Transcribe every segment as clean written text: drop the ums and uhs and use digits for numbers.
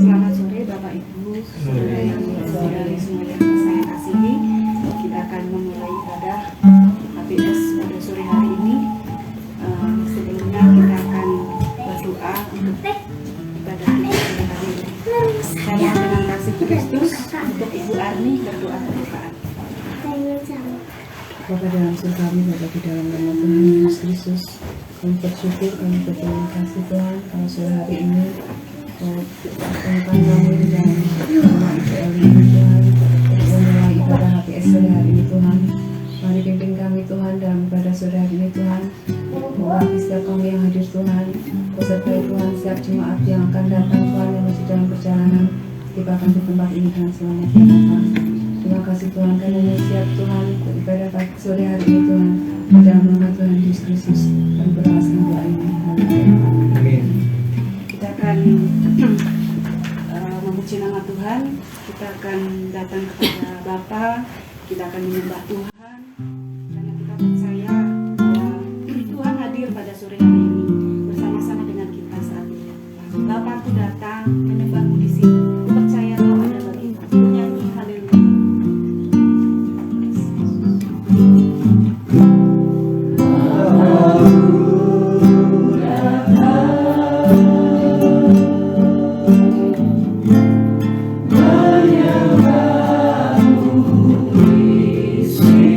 Selamat sore Bapak Ibu, saudara yang saudari semua yang saya kasihi. Kita akan memulai ibadah HPS pada sore hari ini. Sebelumnya kita akan berdoa untuk ibadah kita sore hari ini. Saya dengan kasih Kristus untuk Ibu Arni berdoa kebukaan. Bapa dalam surga kami, Bapa di dalam nama Tuhan Yesus Kristus, kami bersyukur, kami berterima kasih Tuhan kalau sore hari ini pertemukan kami dan nama IPL ini Tuhan untuk memulai ibadah HPS sore hari ini Tuhan. Mari pimpin kami Tuhan dalam ibadah sore hari ini Tuhan. Mewakili setiap kami yang hadir Tuhan, besertai Tuhan setiap jemaat yang akan datang Tuhan yang masih dalam perjalanan tibakan di tempat ini dengan selamat ya Bapa. Terima kasih Tuhan karena siap Tuhan beribadah sore hari ini Tuhan. Di dalam nama Tuhan Yesus Kristus kami berdoa doa ini. Amin. Kita akan memuji nama Tuhan. Kita akan datang kepada Bapa. Kita akan menyembah Tuhan karena kita percaya bahwa Tuhan hadir pada sore hari ini bersama-sama dengan kita saat ini. Bapa, aku datang menyembahmu di sini. Aku percaya Kau ada bagi kita. Aku nyanyi haleluya. Sweet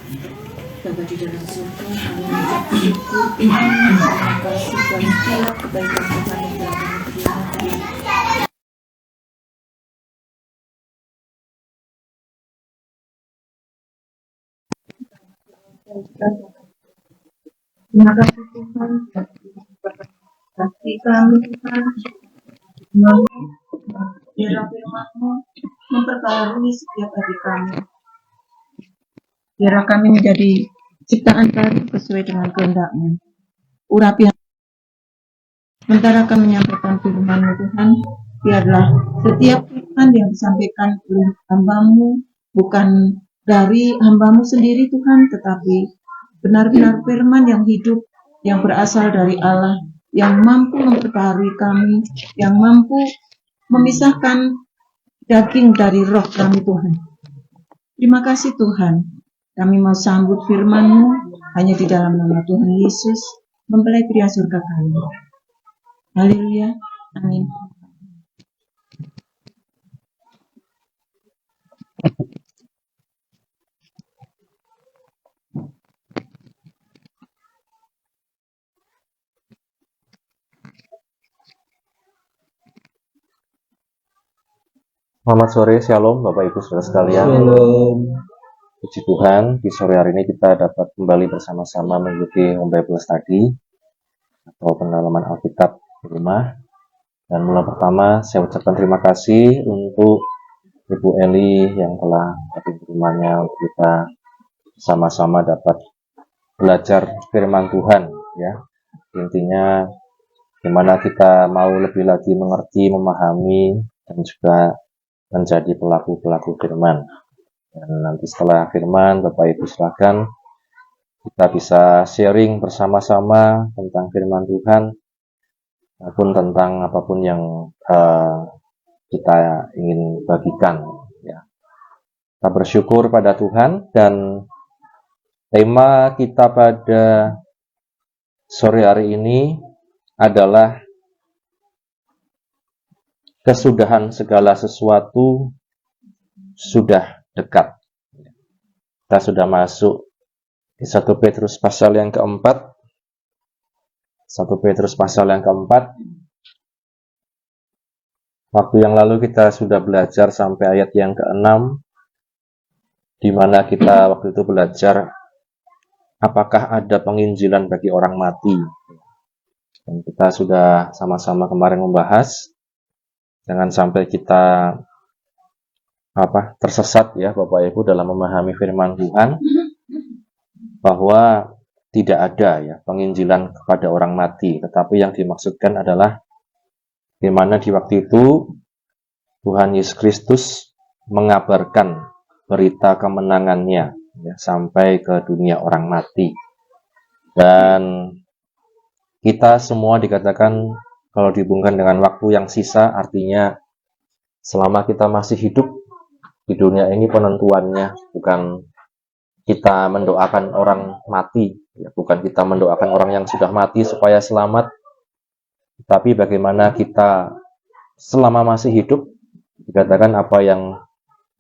Bapa di dalam surga, kami mengucap syukur, terima kasih dan setiap kebaikan Tuhan yang telah kami terima. Terima kasih Tuhan, kasih kami Tuhan, biarlah firman-Mu memperbarui setiap hati kami. Biarlah kami menjadi ciptaan baru sesuai dengan kehendak-Mu. Urapi sementara kami menyampaikan firman-Mu Tuhan, biarlah setiap firman yang disampaikan oleh hamba-Mu bukan dari hamba-Mu sendiri Tuhan, tetapi benar-benar firman yang hidup, yang berasal dari Allah, yang mampu memperbaharui kami, yang mampu memisahkan daging dari roh kami Tuhan. Terima kasih Tuhan, kami mau sambut firman-Mu hanya di dalam nama Tuhan Yesus, mempelai pria surga kami. Haleluya, amin. Selamat sore, Shalom Bapak Ibu Saudara sekalian. Shalom. Puji Tuhan, di sore hari ini kita dapat kembali bersama-sama mengikuti Home Bible Study atau pendalaman Alkitab di rumah. Dan mulai pertama saya ucapkan terima kasih untuk Ibu Eli yang telah hadir di rumahnya untuk kita sama-sama dapat belajar firman Tuhan, ya. Intinya gimana kita mau lebih lagi mengerti, memahami, dan juga menjadi pelaku-pelaku firman. Dan nanti setelah firman, Bapak Ibu silakan kita bisa sharing bersama-sama tentang firman Tuhan, maupun tentang apapun yang kita ingin bagikan. Ya. Kita bersyukur pada Tuhan, dan tema kita pada sore hari ini adalah kesudahan segala sesuatu sudah dekat. Kita sudah masuk di 1 Petrus pasal yang keempat. 1 Petrus pasal yang keempat. Waktu yang lalu kita sudah belajar sampai ayat yang ke-6, di mana kita waktu itu belajar apakah ada penginjilan bagi orang mati. Dan kita sudah sama-sama kemarin membahas, jangan sampai kita tersesat ya Bapak Ibu dalam memahami firman Tuhan, bahwa tidak ada ya penginjilan kepada orang mati, tetapi yang dimaksudkan adalah di mana di waktu itu Tuhan Yesus Kristus mengabarkan berita kemenangannya ya, sampai ke dunia orang mati. Dan kita semua dikatakan kalau dihubungkan dengan waktu yang sisa, artinya selama kita masih hidup di dunia ini, penentuannya bukan kita mendoakan orang mati, ya, bukan kita mendoakan orang yang sudah mati supaya selamat, tapi bagaimana kita selama masih hidup, dikatakan apa yang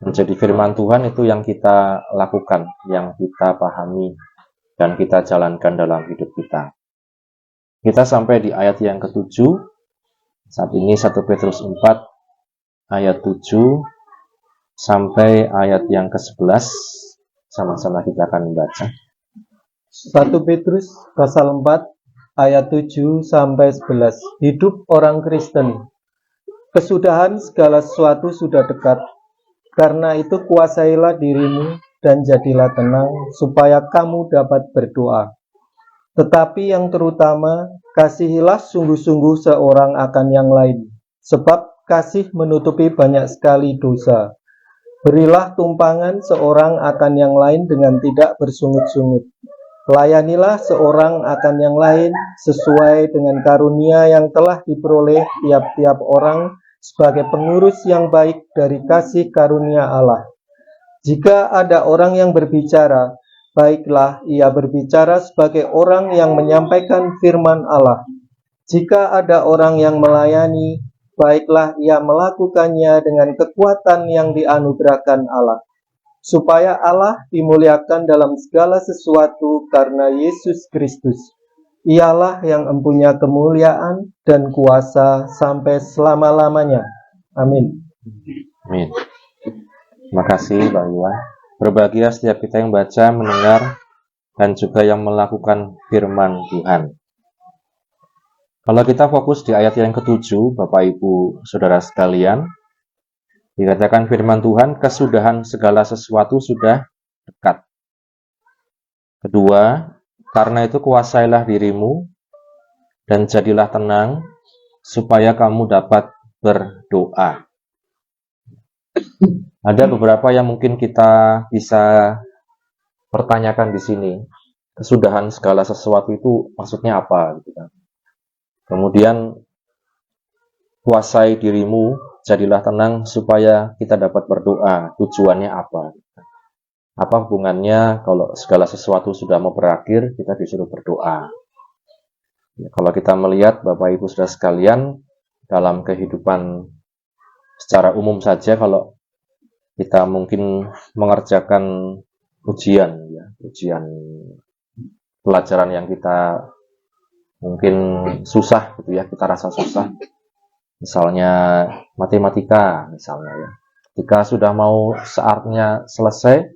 menjadi firman Tuhan itu yang kita lakukan, yang kita pahami, dan kita jalankan dalam hidup kita. Kita sampai di ayat yang ke-7. Saat ini 1 Petrus 4 ayat 7 sampai ayat yang ke-11. Sama-sama kita akan membaca. 1 Petrus pasal 4 ayat 7 sampai 11. Hidup orang Kristen. Kesudahan segala sesuatu sudah dekat. Karena itu kuasailah dirimu dan jadilah tenang supaya kamu dapat berdoa. Tetapi yang terutama, kasihilah sungguh-sungguh seorang akan yang lain, sebab kasih menutupi banyak sekali dosa. Berilah tumpangan seorang akan yang lain dengan tidak bersungut-sungut. Layanilah seorang akan yang lain sesuai dengan karunia yang telah diperoleh tiap-tiap orang sebagai pengurus yang baik dari kasih karunia Allah. Jika ada orang yang berbicara, baiklah ia berbicara sebagai orang yang menyampaikan firman Allah. Jika ada orang yang melayani, baiklah ia melakukannya dengan kekuatan yang dianugerahkan Allah, supaya Allah dimuliakan dalam segala sesuatu karena Yesus Kristus. Ialah yang empunya kemuliaan dan kuasa sampai selama-lamanya. Amin. Amin. Terima kasih Pak Iwan. Berbahagia setiap kita yang baca, mendengar, dan juga yang melakukan firman Tuhan. Kalau kita fokus di ayat yang ke-7, Bapak Ibu Saudara sekalian, dikatakan firman Tuhan, kesudahan segala sesuatu sudah dekat. Kedua, karena itu kuasailah dirimu dan jadilah tenang, supaya kamu dapat berdoa. Ada beberapa yang mungkin kita bisa pertanyakan di sini. Kesudahan segala sesuatu itu maksudnya apa? Kemudian, kuasai dirimu, jadilah tenang supaya kita dapat berdoa. Tujuannya apa? Apa hubungannya kalau segala sesuatu sudah mau berakhir, kita disuruh berdoa? Ya, kalau kita melihat Bapak Ibu Saudara sekalian, dalam kehidupan secara umum saja, kalau kita mungkin mengerjakan ujian pelajaran yang kita mungkin susah gitu ya, kita rasa susah. Misalnya matematika misalnya ya. Ketika sudah mau saatnya selesai,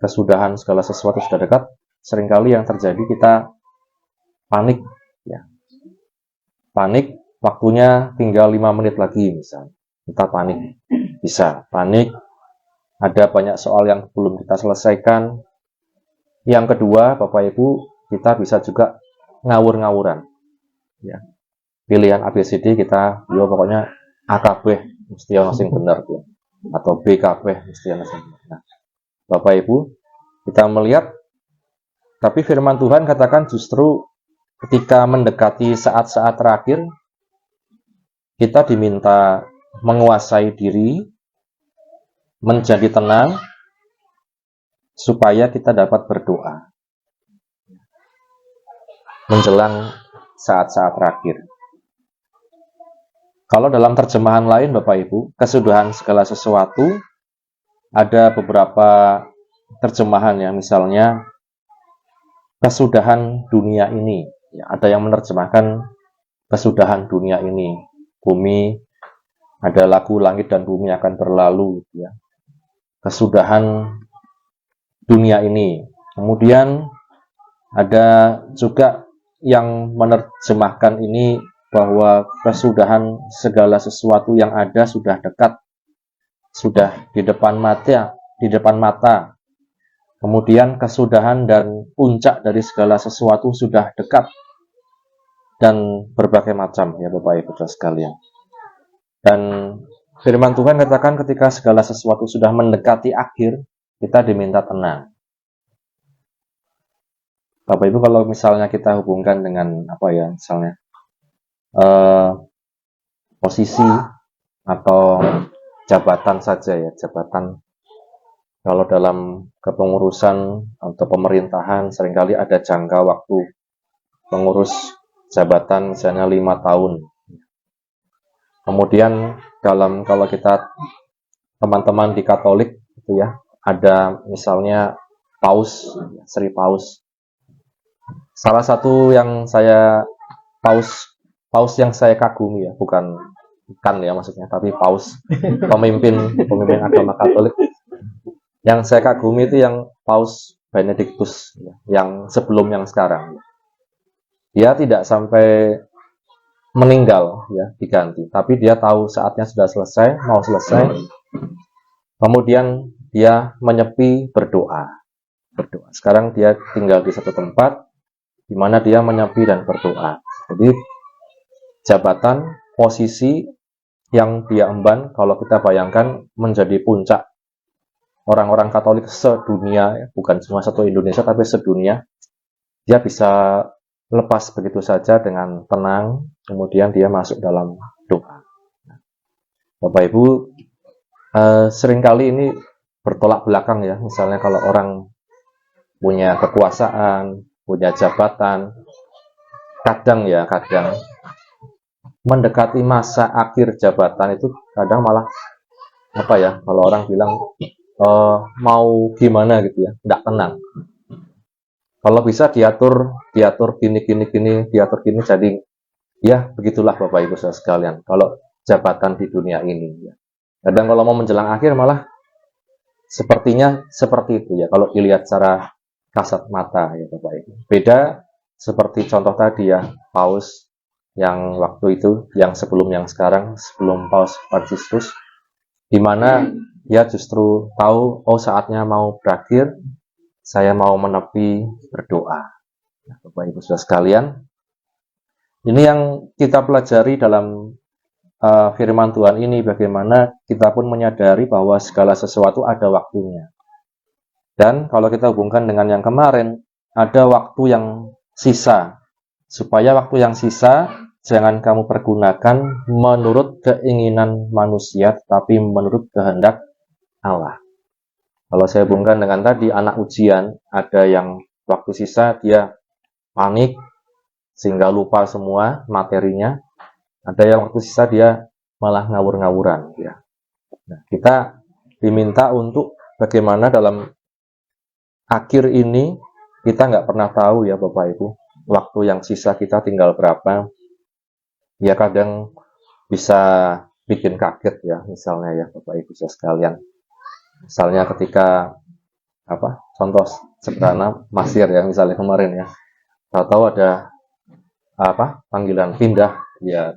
kesudahan segala sesuatu sudah dekat, seringkali yang terjadi kita panik ya. Panik, waktunya tinggal 5 menit lagi misalnya. Kita panik. Bisa panik, ada banyak soal yang belum kita selesaikan. Yang kedua, Bapak Ibu, kita bisa juga ngawur-ngawuran. Ya. Pilihan ABCD kita, pokoknya AKB mesti yang masing benar tuh, atau BKB mesti yang masing benar. Nah, Bapak Ibu, kita melihat, tapi firman Tuhan katakan justru ketika mendekati saat-saat terakhir, kita diminta menguasai diri, menjadi tenang, supaya kita dapat berdoa menjelang saat-saat terakhir. Kalau dalam terjemahan lain Bapak Ibu, kesudahan segala sesuatu, ada beberapa terjemahan ya, misalnya kesudahan dunia ini. Ya, ada yang menerjemahkan kesudahan dunia ini. Bumi, ada lagu langit dan bumi akan berlalu. Ya. Kesudahan dunia ini. Kemudian ada juga yang menerjemahkan ini bahwa kesudahan segala sesuatu yang ada sudah dekat, sudah di depan mata. Kemudian kesudahan dan puncak dari segala sesuatu sudah dekat, dan berbagai macam ya Bapak Ibu sekalian. Dan firman Tuhan katakan ketika segala sesuatu sudah mendekati akhir, kita diminta tenang. Bapak Ibu, kalau misalnya kita hubungkan dengan apa ya, misalnya posisi atau jabatan saja ya, jabatan. Kalau dalam kepengurusan atau pemerintahan seringkali ada jangka waktu pengurus jabatan misalnya 5 tahun. Kemudian kalau kita teman-teman di Katolik itu ya, ada misalnya paus, Sri Paus. Salah satu yang paus yang saya kagumi ya, bukan ya maksudnya, tapi paus, pemimpin agama Katolik. Yang saya kagumi itu yang Paus Benediktus ya, yang sebelum yang sekarang. Dia tidak sampai meninggal ya, diganti, tapi dia tahu saatnya sudah selesai, mau selesai. Kemudian dia menyepi berdoa. Sekarang dia tinggal di satu tempat di mana dia menyepi dan berdoa. Jadi jabatan, posisi yang dia emban, kalau kita bayangkan menjadi puncak orang-orang Katolik sedunia, ya, bukan cuma satu Indonesia tapi sedunia, dia bisa lepas begitu saja dengan tenang, kemudian dia masuk dalam doa. Bapak Ibu, seringkali ini bertolak belakang ya, misalnya kalau orang punya kekuasaan, punya jabatan, kadang mendekati masa akhir jabatan itu kadang malah kalau orang bilang mau gimana gitu ya, tidak tenang. Kalau bisa diatur gini, diatur gini, jadi ya begitulah Bapak Ibu saudara sekalian. Kalau jabatan di dunia ini, ya. Kadang kalau mau menjelang akhir malah sepertinya seperti itu ya. Kalau dilihat secara kasat mata ya Bapak Ibu. Beda seperti contoh tadi ya, Paus yang waktu itu, yang sebelum yang sekarang, sebelum Paus Fransiskus, di mana dia justru tahu, oh saatnya mau berakhir, saya mau menepi berdoa. Nah, Bapak Ibu saudara sekalian, ini yang kita pelajari dalam firman Tuhan ini, bagaimana kita pun menyadari bahwa segala sesuatu ada waktunya. Dan kalau kita hubungkan dengan yang kemarin, ada waktu yang sisa. Supaya waktu yang sisa jangan kamu pergunakan menurut keinginan manusia, tapi menurut kehendak Allah. Kalau saya hubungkan dengan tadi anak ujian, ada yang waktu sisa dia panik sehingga lupa semua materinya. Ada yang waktu sisa dia malah ngawur-ngawuran. Ya. Nah, kita diminta untuk bagaimana dalam akhir ini kita nggak pernah tahu ya Bapak Ibu, waktu yang sisa kita tinggal berapa. Ya kadang bisa bikin kaget ya, misalnya ya Bapak Ibu sekalian. Misalnya ketika contoh sederhana Masir ya, misalnya kemarin ya, tahu ada panggilan pindah ya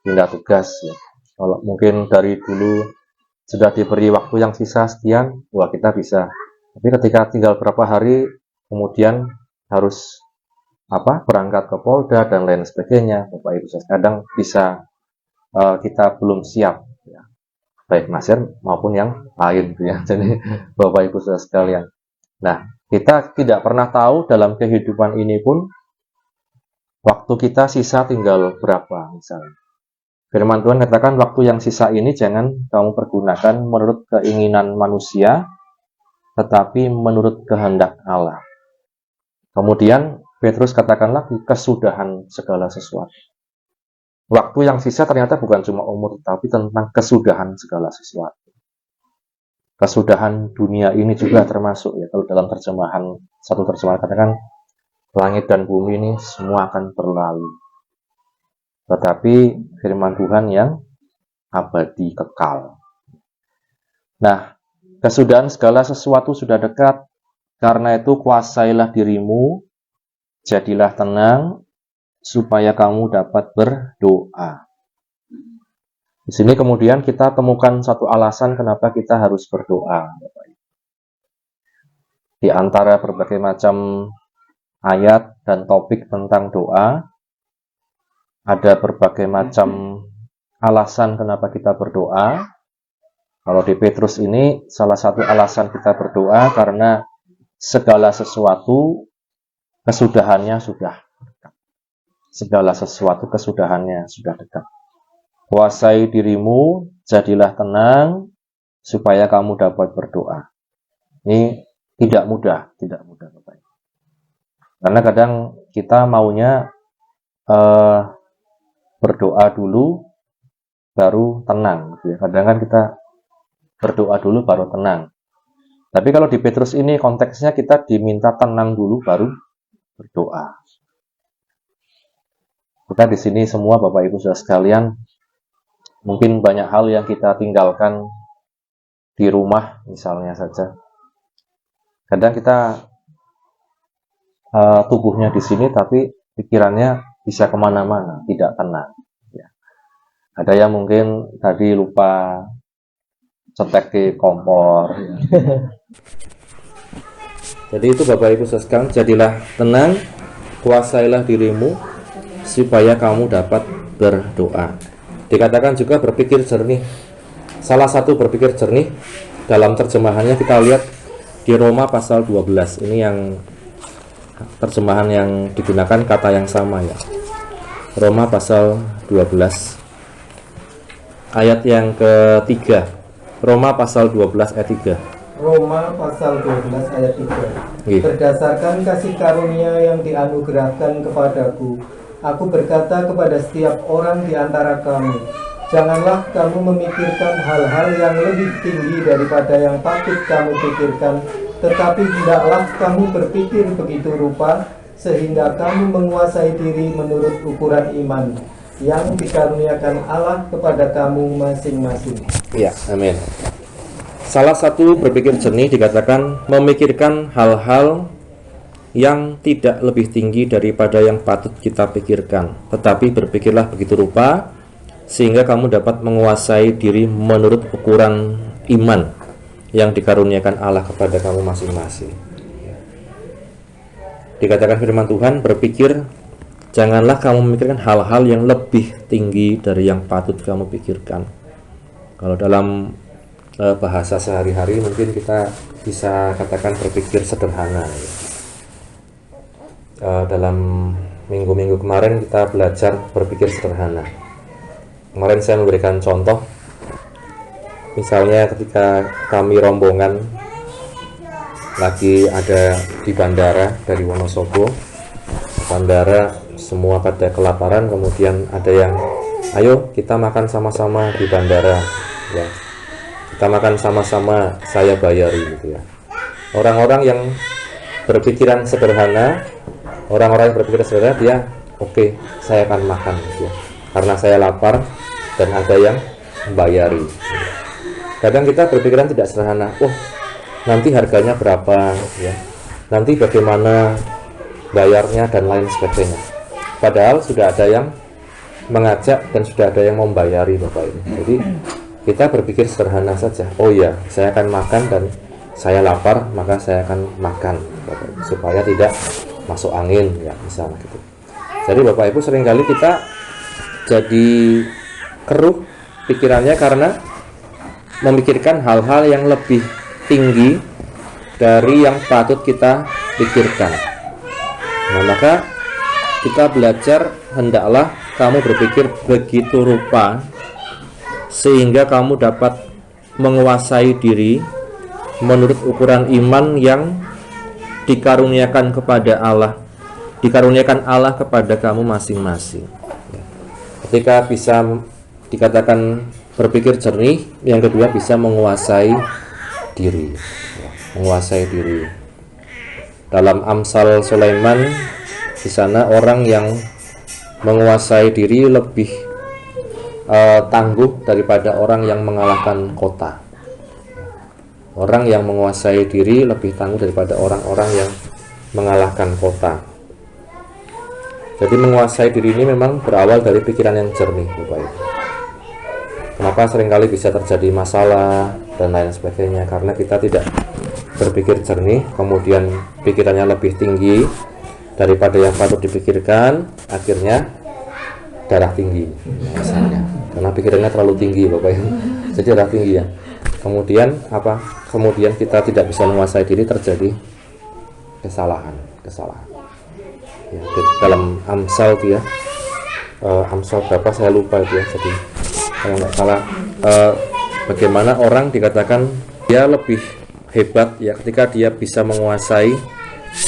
pindah tugas ya. Kalau mungkin dari dulu sudah diberi waktu yang sisa sekian, wah kita bisa. Tapi ketika tinggal berapa hari kemudian harus berangkat ke Polda dan lain sebagainya, Bapak Ibu kadang bisa kita belum siap ya. Baik Masir maupun yang lain ya. Jadi Bapak Ibu saudara sekalian. Nah, kita tidak pernah tahu dalam kehidupan ini pun waktu kita sisa tinggal berapa misalnya. Firman Tuhan katakan waktu yang sisa ini jangan kamu pergunakan menurut keinginan manusia, tetapi menurut kehendak Allah. Kemudian Petrus katakan lagi kesudahan segala sesuatu. Waktu yang sisa ternyata bukan cuma umur, tapi tentang kesudahan segala sesuatu. Kesudahan dunia ini juga termasuk ya. Kalau dalam satu terjemahan katakan langit dan bumi ini semua akan berlalu. Tetapi firman Tuhan yang abadi kekal. Nah, kesudahan segala sesuatu sudah dekat. Karena itu kuasailah dirimu, jadilah tenang, supaya kamu dapat berdoa. Di sini kemudian kita temukan satu alasan kenapa kita harus berdoa. Di antara berbagai macam ayat dan topik tentang doa, ada berbagai macam alasan kenapa kita berdoa. Kalau di Petrus ini, salah satu alasan kita berdoa karena segala sesuatu kesudahannya sudah dekat. Segala sesuatu kesudahannya sudah dekat. Kuasai dirimu, jadilah tenang, supaya kamu dapat berdoa. Ini tidak mudah Bapak. Karena kadang kita maunya berdoa dulu, baru tenang. Kadang kan kita berdoa dulu, baru tenang. Tapi kalau di Petrus ini konteksnya kita diminta tenang dulu, baru berdoa. Kita di sini semua Bapak Ibu saudara sekalian, mungkin banyak hal yang kita tinggalkan di rumah misalnya saja. Kadang kita tubuhnya di sini, tapi pikirannya bisa kemana-mana, tidak tenang. Ya. Ada yang mungkin tadi lupa cetek di kompor. Ya. Jadi itu Bapak Ibu sekalian, jadilah tenang, kuasailah dirimu, supaya kamu dapat berdoa. Dikatakan juga berpikir jernih. Salah satu berpikir jernih dalam terjemahannya kita lihat di Roma pasal 12. Ini yang terjemahan yang digunakan kata yang sama ya. Roma pasal 12 ayat yang ketiga. Roma pasal 12 ayat 3. Roma pasal 12 ayat 3. Berdasarkan kasih karunia yang dianugerahkan kepadaku, aku berkata kepada setiap orang di antara kamu, Janganlah kamu memikirkan hal-hal yang lebih tinggi daripada yang patut kamu pikirkan, tetapi hendaklah kamu berpikir begitu rupa, sehingga kamu menguasai diri menurut ukuran iman yang dikaruniakan Allah kepada kamu masing-masing. Ya, amin. Salah satu berpikir jernih dikatakan memikirkan hal-hal yang tidak lebih tinggi daripada yang patut kita pikirkan, tetapi berpikirlah begitu rupa sehingga kamu dapat menguasai diri menurut ukuran iman yang dikaruniakan Allah kepada kamu masing-masing. Dikatakan firman Tuhan, berpikir, janganlah kamu memikirkan hal-hal yang lebih tinggi dari yang patut kamu pikirkan. Kalau dalam bahasa sehari-hari mungkin kita bisa katakan berpikir sederhana. Dalam minggu-minggu kemarin kita belajar berpikir sederhana. Kemarin saya memberikan contoh, misalnya ketika kami rombongan lagi ada di bandara dari Wonosobo, bandara semua pada kelaparan, kemudian ada yang, ayo kita makan sama-sama di bandara, ya, kita makan sama-sama, saya bayari, gitu ya. Orang-orang yang berpikiran sederhana, orang-orang yang berpikir sederhana, dia oke, saya akan makan, gitu ya, karena saya lapar dan ada yang membayari. Kadang kita berpikiran tidak sederhana, oh nanti harganya berapa, ya, nanti bagaimana bayarnya dan lain sebagainya. Padahal sudah ada yang mengajak dan sudah ada yang membayari, Bapak Ibu. Jadi kita berpikir sederhana saja. Oh iya, saya akan makan dan saya lapar, maka saya akan makan, Bapak Ibu, supaya tidak masuk angin, ya, misalnya gitu. Jadi Bapak Ibu, seringkali kita jadi keruh pikirannya karena memikirkan hal-hal yang lebih tinggi dari yang patut kita pikirkan. Nah, maka kita belajar, hendaklah kamu berpikir begitu rupa sehingga kamu dapat menguasai diri menurut ukuran iman yang dikaruniakan kepada Allah, dikaruniakan Allah kepada kamu masing-masing. Ketika bisa dikatakan berpikir jernih, yang kedua bisa menguasai diri, menguasai diri. Dalam Amsal Sulaiman, di sana orang yang menguasai diri lebih tangguh daripada orang yang mengalahkan kota. Orang yang menguasai diri lebih tangguh daripada orang-orang yang mengalahkan kota. Jadi menguasai diri ini memang berawal dari pikiran yang jernih, Bapak Ibu. Kenapa seringkali bisa terjadi masalah dan lain sebagainya? Karena kita tidak berpikir jernih, kemudian pikirannya lebih tinggi daripada yang patut dipikirkan, akhirnya darah tinggi misalnya. Karena pikirannya terlalu tinggi, Bapak Ibu. Jadi darah tinggi, ya. Kemudian apa? Kemudian kita tidak bisa menguasai diri, terjadi kesalahan. Ya, dalam Amsal dia, Amsal berapa saya lupa itu, ya. Jadi kalau nggak salah, bagaimana orang dikatakan dia lebih hebat, ya, ketika dia bisa menguasai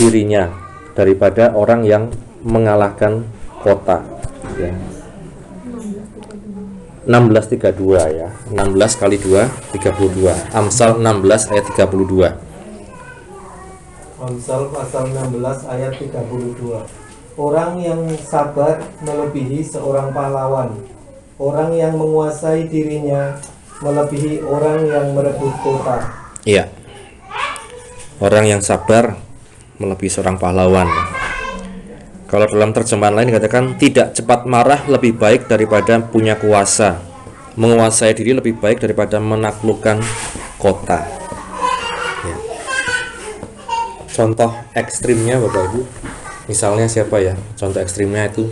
dirinya daripada orang yang mengalahkan kota, ya. 16:32, ya, 16 kali 2 32. Amsal 16 ayat 32. Amsal pasal 16 ayat 32. Orang yang sabar melebihi seorang pahlawan. Orang yang menguasai dirinya melebihi orang yang merebut kota. Iya. Orang yang sabar melebihi seorang pahlawan. Kalau dalam terjemahan lain dikatakan tidak cepat marah lebih baik daripada punya kuasa. Menguasai diri lebih baik daripada menaklukkan kota. Ya. Contoh ekstrimnya, Bapak Ibu, misalnya siapa, ya? Contoh ekstrimnya itu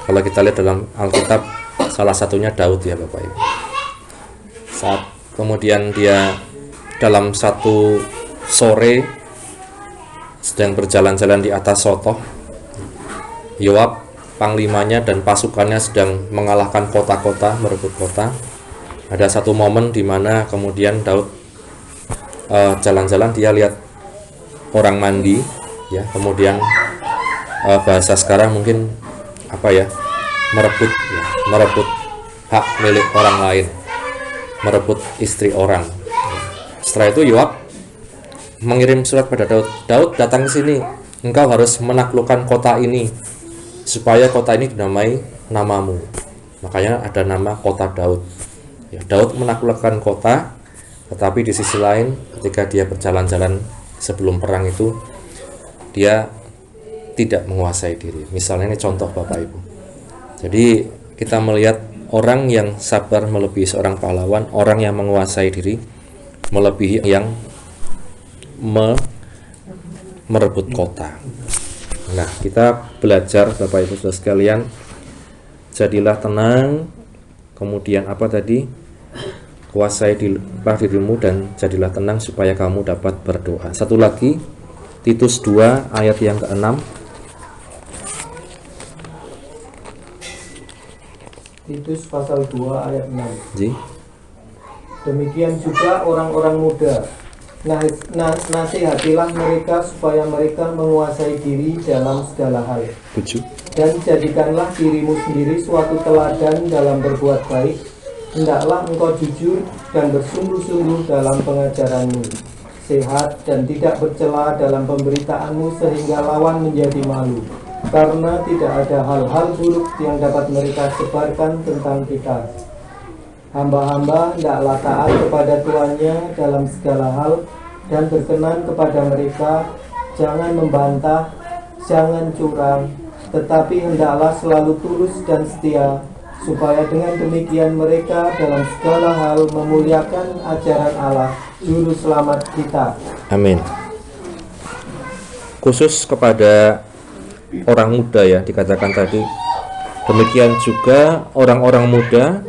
kalau kita lihat dalam Alkitab, salah satunya Daud, ya, Bapak Ibu. Saat kemudian dia dalam satu sore sedang berjalan-jalan di atas Sotoh, Yoab panglimanya dan pasukannya sedang mengalahkan kota-kota, merebut kota. Ada satu momen di mana kemudian Daud jalan-jalan, dia lihat orang mandi, ya, kemudian bahasa sekarang mungkin apa, ya, merebut hak milik orang lain, merebut istri orang. Setelah itu Yoab mengirim surat pada Daud, Daud datang ke sini, engkau harus menaklukkan kota ini supaya kota ini dinamai namamu. Makanya ada nama kota Daud. Ya, Daud menaklukkan kota, tetapi di sisi lain ketika dia berjalan-jalan sebelum perang itu dia tidak menguasai diri. Misalnya ini contoh Bapak Ibu. Jadi kita melihat orang yang sabar melebihi seorang pahlawan, orang yang menguasai diri melebihi yang merebut kota. Nah, kita belajar Bapak Ibu Saudara sekalian, jadilah tenang, kemudian apa tadi? Kuasai dirimu dan jadilah tenang supaya kamu dapat berdoa. Satu lagi, Titus 2 ayat yang ke-6. Titus pasal 2 ayat 6. Ji. Demikian juga orang-orang muda, nasihatilah mereka supaya mereka menguasai diri dalam segala hal. 7. Dan jadikanlah dirimu sendiri suatu teladan dalam berbuat baik. Hendaklah engkau jujur dan bersungguh-sungguh dalam pengajaranmu, sehat dan tidak bercela dalam pemberitaanmu sehingga lawan menjadi malu, karena tidak ada hal-hal buruk yang dapat mereka sebarkan tentang kita. Hamba-hamba hendaklah taat kepada tuannya dalam segala hal dan berkenan kepada mereka, jangan membantah, jangan curang, tetapi hendaklah selalu tulus dan setia, supaya dengan demikian mereka dalam segala hal memuliakan ajaran Allah, Juru Selamat kita. Amin. Khusus kepada orang muda ya, dikatakan tadi. Demikian juga orang-orang muda,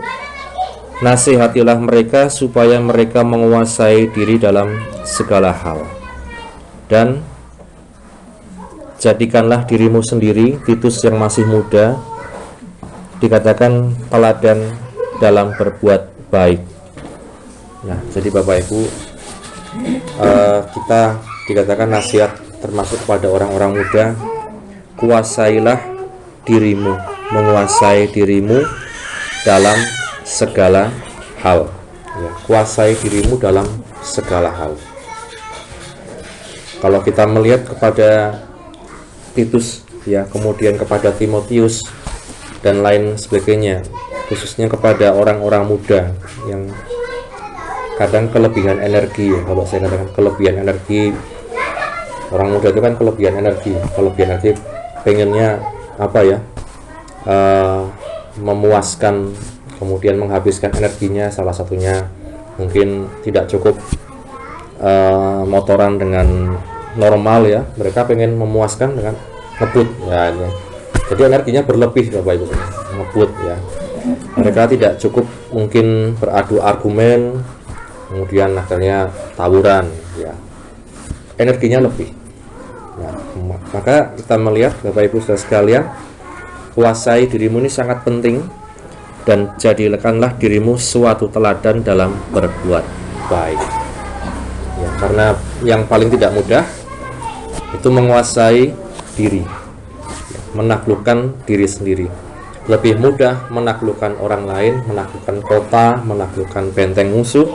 nasihatilah mereka supaya mereka menguasai diri dalam segala hal. Dan jadikanlah dirimu sendiri, Titus yang masih muda, dikatakan teladan dalam berbuat baik. Nah, jadi Bapak Ibu, kita dikatakan nasihat termasuk pada orang-orang muda, kuasailah dirimu, menguasai dirimu dalam segala hal. Ya, kuasai dirimu dalam segala hal. Kalau kita melihat kepada Titus, ya, kemudian kepada Timotius dan lain sebagainya, khususnya kepada orang-orang muda yang kadang kelebihan energi ya, kalau saya katakan kelebihan energi, orang muda itu kan kelebihan energi pengennya apa ya, memuaskan, kemudian menghabiskan energinya, salah satunya mungkin tidak cukup motoran dengan normal ya, mereka pengen memuaskan dengan ngebut ya. Jadi energinya berlebih Bapak Ibu, ngebut ya. Mereka tidak cukup mungkin beradu argumen, kemudian akhirnya tawuran ya. Energinya lebih. Nah, maka kita melihat Bapak Ibu Saudara sekalian, kuasai dirimu ini sangat penting, dan jadikanlah dirimu suatu teladan dalam berbuat baik. Ya, karena yang paling tidak mudah itu menguasai diri. Menaklukkan diri sendiri. Lebih mudah menaklukkan orang lain, menaklukkan kota, menaklukkan benteng musuh,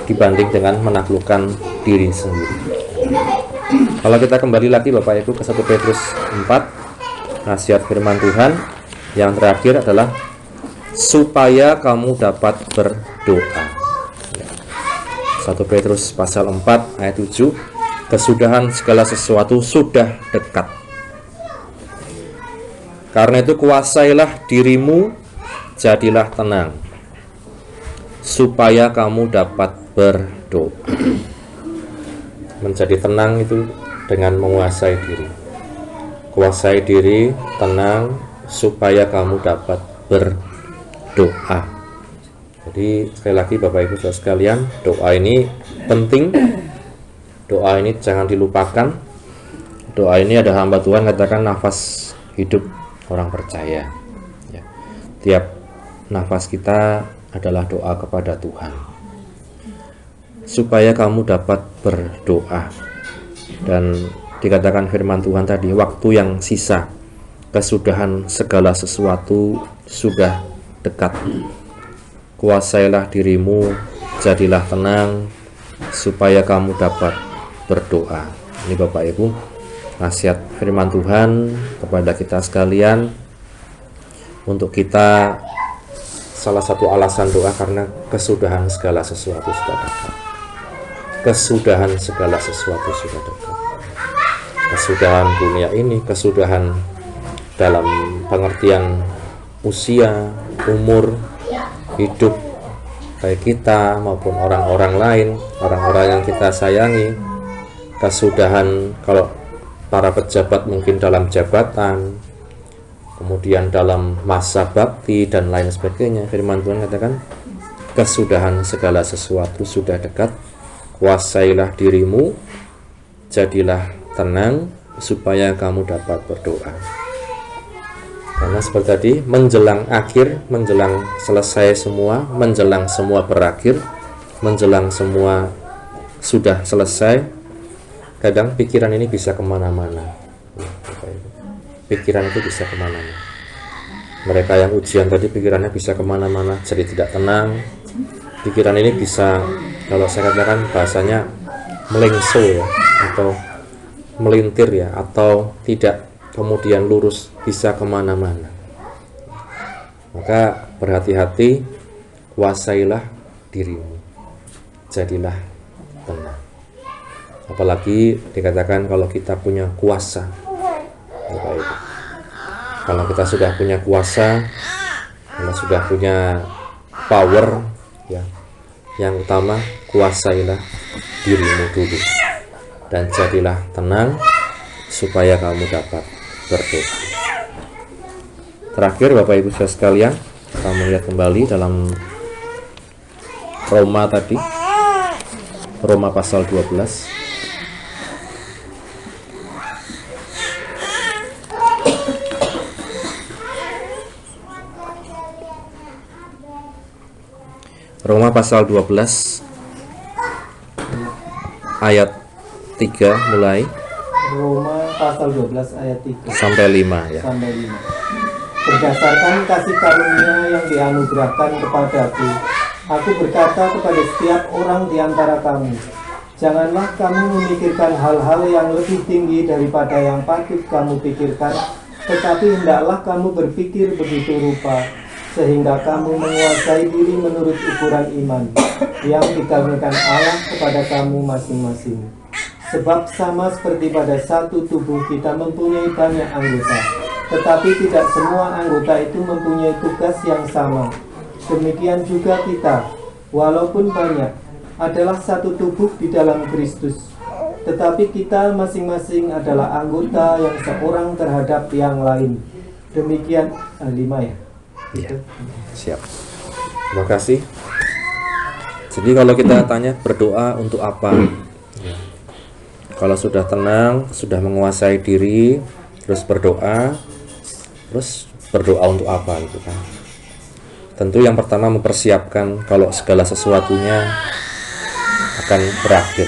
dibanding dengan menaklukkan diri sendiri. Kalau kita kembali lagi Bapak Ibu ke 1 Petrus 4, nasihat firman Tuhan yang terakhir adalah supaya kamu dapat berdoa. 1 Petrus pasal 4 ayat 7, kesudahan segala sesuatu sudah dekat. Karena itu kuasailah dirimu, jadilah tenang, supaya kamu dapat berdoa. Menjadi tenang itu dengan menguasai diri. Kuasai diri, tenang, supaya kamu dapat berdoa. Jadi sekali lagi Bapak Ibu Saudara sekalian, doa ini penting. Doa ini jangan dilupakan. Doa ini ada hamba Tuhan katakan nafas hidup orang percaya ya. Tiap nafas kita adalah doa kepada Tuhan, supaya kamu dapat berdoa. Dan dikatakan firman Tuhan tadi, waktu yang sisa, kesudahan segala sesuatu sudah dekat. Kuasailah dirimu, jadilah tenang, supaya kamu dapat berdoa. Ini Bapak Ibu, nasihat firman Tuhan kepada kita sekalian, untuk kita. Salah satu alasan doa karena kesudahan segala sesuatu sudah dekat. Kesudahan segala sesuatu sudah dekat. Kesudahan dunia ini, kesudahan dalam pengertian usia, umur, hidup, baik kita maupun orang-orang lain, orang-orang yang kita sayangi. Kesudahan kalau para pejabat mungkin dalam jabatan, kemudian dalam masa bakti dan lain sebagainya. Firman Tuhan katakan, kesudahan segala sesuatu sudah dekat. Kuasailah dirimu, jadilah tenang, supaya kamu dapat berdoa. Karena seperti tadi, menjelang akhir, menjelang selesai semua, menjelang semua berakhir, menjelang semua sudah selesai, kadang pikiran ini bisa kemana-mana. Pikiran itu bisa kemana-mana. Mereka yang ujian tadi pikirannya bisa kemana-mana, jadi tidak tenang. Pikiran ini bisa, kalau saya katakan bahasanya melengso ya, atau melintir ya, atau tidak kemudian lurus, bisa kemana-mana. Maka berhati-hati, kuasailah dirimu, jadilah tenang. Apalagi dikatakan kalau kita punya kuasa. Baik. Kalau kita sudah punya kuasa, kalau sudah punya power, ya, yang utama kuasailah dirimu dulu dan jadilah tenang, supaya kamu dapat berdoa. Terakhir Bapak Ibu Saudara sekalian, kita melihat kembali dalam Roma tadi, Roma pasal 12. Roma pasal 12 ayat 3 mulai. Roma pasal 12 ayat 3 sampai 5 ya. sampai 5. Berdasarkan kasih karunia yang dianugerahkan kepadaku, aku berkata kepada setiap orang di antara kamu, janganlah kamu memikirkan hal-hal yang lebih tinggi daripada yang patut kamu pikirkan, tetapi hendaklah kamu berpikir begitu rupa, sehingga kamu menguasai diri menurut ukuran iman yang dikaruniakan Allah kepada kamu masing-masing. Sebab sama seperti pada satu tubuh kita mempunyai banyak anggota, tetapi tidak semua anggota itu mempunyai tugas yang sama. Demikian juga kita, walaupun banyak, adalah satu tubuh di dalam Kristus, tetapi kita masing-masing adalah anggota yang seorang terhadap yang lain. Demikian 5 ya. Iya, siap. Terima kasih. Jadi kalau kita tanya berdoa untuk apa? Ya. Kalau sudah tenang, sudah menguasai diri, terus berdoa untuk apa gitu kan? Tentu yang pertama mempersiapkan kalau segala sesuatunya akan berakhir.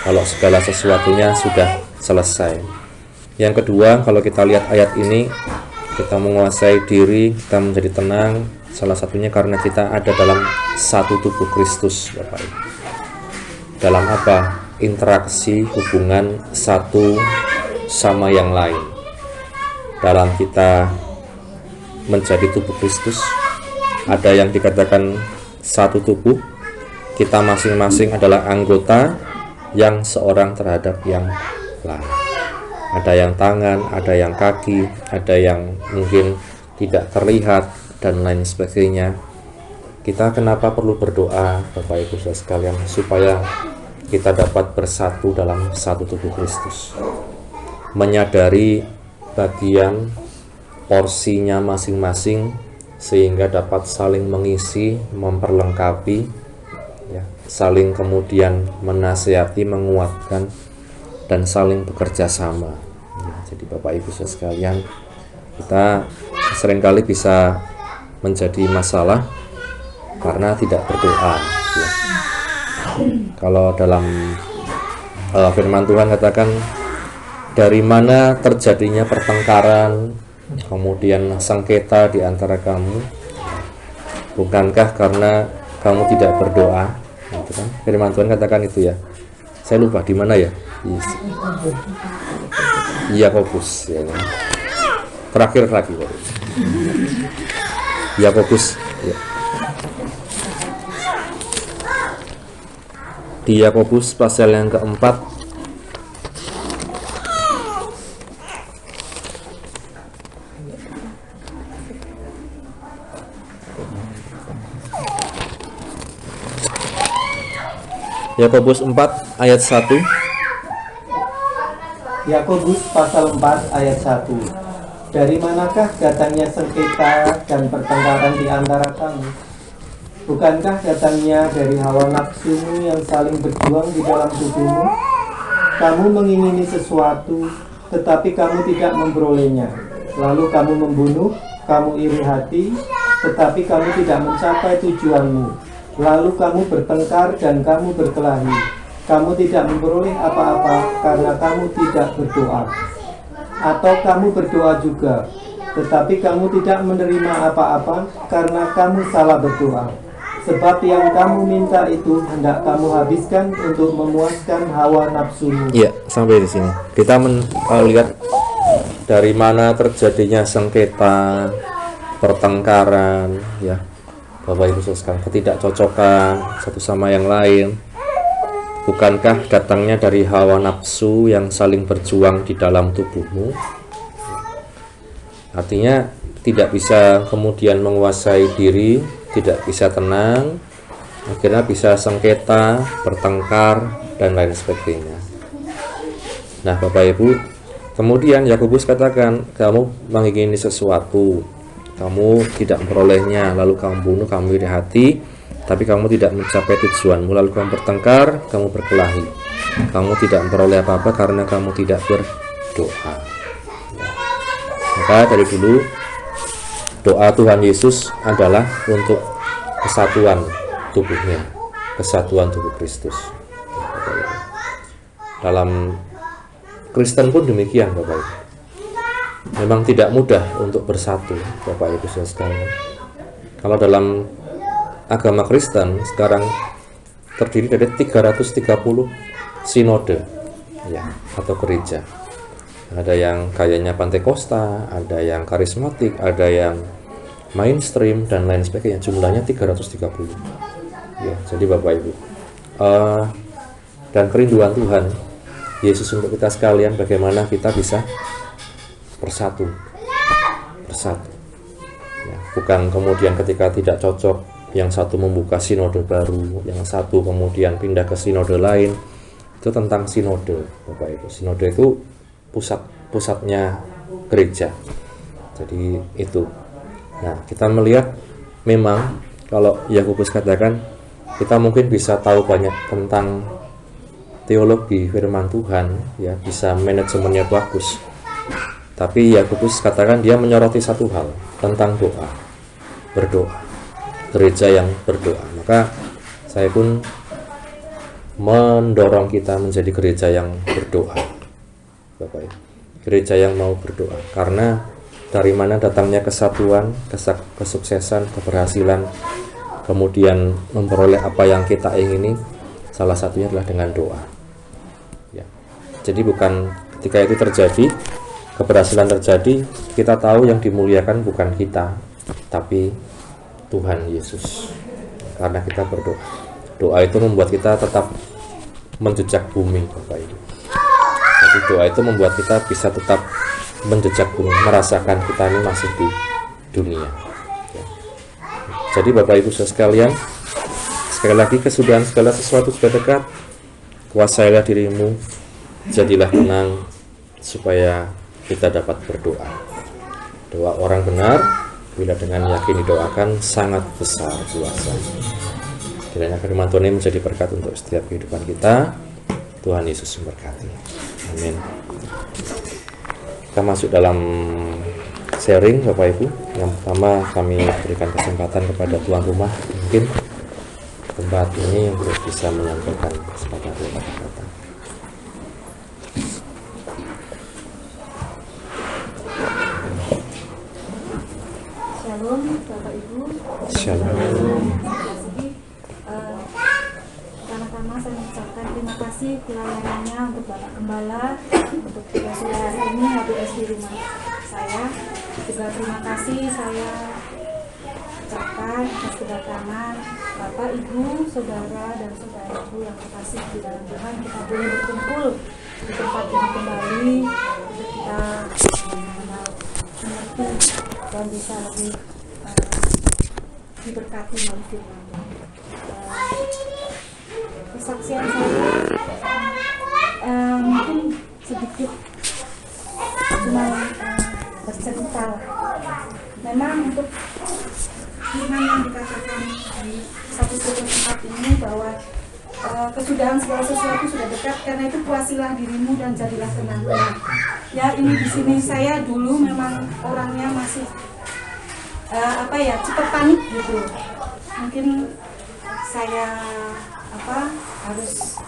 Kalau segala sesuatunya sudah selesai. Yang kedua, kalau kita lihat ayat ini, kita menguasai diri, kita menjadi tenang, salah satunya karena kita ada dalam satu tubuh Kristus, Bapak Ibu. Dalam apa? Interaksi, hubungan satu sama yang lain. Dalam kita menjadi tubuh Kristus, ada yang dikatakan satu tubuh, kita masing-masing adalah anggota yang seorang terhadap yang lain. Ada yang tangan, ada yang kaki, ada yang mungkin tidak terlihat, dan lain sebagainya. Kita kenapa perlu berdoa, Bapak Ibu Saudara sekalian, supaya kita dapat bersatu dalam satu tubuh Kristus, menyadari bagian porsinya masing-masing, sehingga dapat saling mengisi, memperlengkapi, ya, saling kemudian menasihati, menguatkan, dan saling bekerja sama. Ya, jadi Bapak Ibu Saudara sekalian, kita seringkali bisa menjadi masalah karena tidak berdoa. Ya. Kalau dalam firman Tuhan katakan, dari mana terjadinya pertengkaran, kemudian sengketa di antara kamu, Bukankah karena kamu tidak berdoa? Gitu kan? Firman Tuhan katakan itu ya. Saya lupa di mana ya. Yakobus ya. Terakhir lagi. Yakobus ya. Di Yakobus pasal yang keempat Yakobus 4 ayat 1. Yakobus pasal 4 ayat 1. Dari manakah datangnya sengketa dan pertengkaran di antara kamu? Bukankah datangnya dari hawa nafsumu yang saling berjuang di dalam tubuhmu? Kamu mengingini sesuatu, tetapi kamu tidak memperolehnya. Lalu kamu membunuh, kamu iri hati, tetapi kamu tidak mencapai tujuanmu. Lalu kamu bertengkar dan kamu berkelahi. Kamu tidak memperoleh apa-apa karena kamu tidak berdoa. Atau kamu berdoa juga, tetapi kamu tidak menerima apa-apa karena kamu salah berdoa. Sebab yang kamu minta itu hendak kamu habiskan untuk memuaskan hawa nafsumu. Iya, sampai di sini. Kita melihat dari mana terjadinya sengketa, pertengkaran, ya. Bapak Ibu sekalian, ketidakcocokan satu sama yang lain. Bukankah datangnya dari hawa nafsu yang saling berjuang di dalam tubuhmu? Artinya tidak bisa kemudian menguasai diri, tidak bisa tenang, akhirnya bisa sengketa, bertengkar, dan lain sebagainya. Nah, Bapak Ibu, kemudian Yakobus katakan, kamu mengingini sesuatu, kamu tidak memperolehnya, lalu kamu bunuh, kamu iri hati, tapi kamu tidak mencapai tujuanmu, lalu kamu bertengkar, kamu berkelahi, kamu tidak memperoleh apa-apa karena kamu tidak berdoa. Maka dari dulu doa Tuhan Yesus adalah untuk kesatuan tubuhnya, kesatuan tubuh Kristus. Dalam Kristen pun demikian, Bapak Ibu. Memang tidak mudah untuk bersatu, Bapak Ibu sekalian. Kalau dalam agama Kristen sekarang terdiri dari 330 sinode, ya, atau gereja. Ada yang kayaknya Pantekosta, ada yang karismatik, ada yang mainstream dan lain sebagainya. Jumlahnya 330. Ya, jadi Bapak Ibu, dan kerinduan Tuhan Yesus untuk kita sekalian, bagaimana kita bisa bersatu, ya, bukan kemudian ketika tidak cocok, yang satu membuka sinode baru, yang satu kemudian pindah ke sinode lain. Itu tentang sinode, Bapak Ibu. Sinode itu pusatnya gereja. Jadi itu. Nah, kita melihat memang kalau Yakobus katakan, kita mungkin bisa tahu banyak tentang teologi firman Tuhan, ya, bisa manajemennya bagus. Tapi Yakobus katakan dia menyoroti satu hal tentang doa, berdoa, gereja yang berdoa. Maka saya pun mendorong kita menjadi gereja yang berdoa, Bapak Ibu. Gereja yang mau berdoa, karena dari mana datangnya kesatuan, kesuksesan, keberhasilan, kemudian memperoleh apa yang kita ingini, salah satunya adalah dengan doa, ya. Jadi bukan ketika itu terjadi, keberhasilan terjadi, kita tahu yang dimuliakan bukan kita, tapi Tuhan Yesus. Karena kita berdoa. Doa itu membuat kita tetap menjejak bumi, Bapak Ibu. Jadi doa itu membuat kita bisa tetap menjejak bumi, merasakan kita ini masih di dunia. Ya. Jadi Bapak Ibu sekalian, sekali lagi, kesudahan segala sesuatu sudah dekat. Kuasailah dirimu, jadilah tenang, supaya kita dapat berdoa. Doa orang benar, bila dengan yakin didoakan, sangat besar kuasa. Kiranya firman Tuhan ini menjadi berkat untuk setiap kehidupan kita. Tuhan Yesus memberkati. Amin. Kita masuk dalam sharing, Bapak Ibu. Yang pertama, kami berikan kesempatan kepada tuan rumah, mungkin tempat ini untuk bisa menyampaikan sepatah kata-kata. Shalom Bapak Ibu. Shalom. Jadi pertama-tama saya mengucapkan terima kasih pelayanannya untuk Bapak Gembala untuk pada sore hari ini HBS di rumah saya. Juga terima kasih saya ucapkan atas kedatangan Bapak, Ibu, Saudara, dan Saudaraku yang terkasih di dalam Tuhan. Kita boleh berkumpul di tempat ini kembali untuk kita mengerti dan bisa lebih diberkati melalui firman. Kesaksian saya mungkin sedikit cuma bercerita. Memang untuk firman yang dikatakan di 1:4 ini bahwa kesudahan segala sesuatu sudah dekat, karena itu puasilah dirimu dan jadilah tenang. Ya, ini di sini saya dulu memang orangnya masih cepat panik gitu. Mungkin saya harus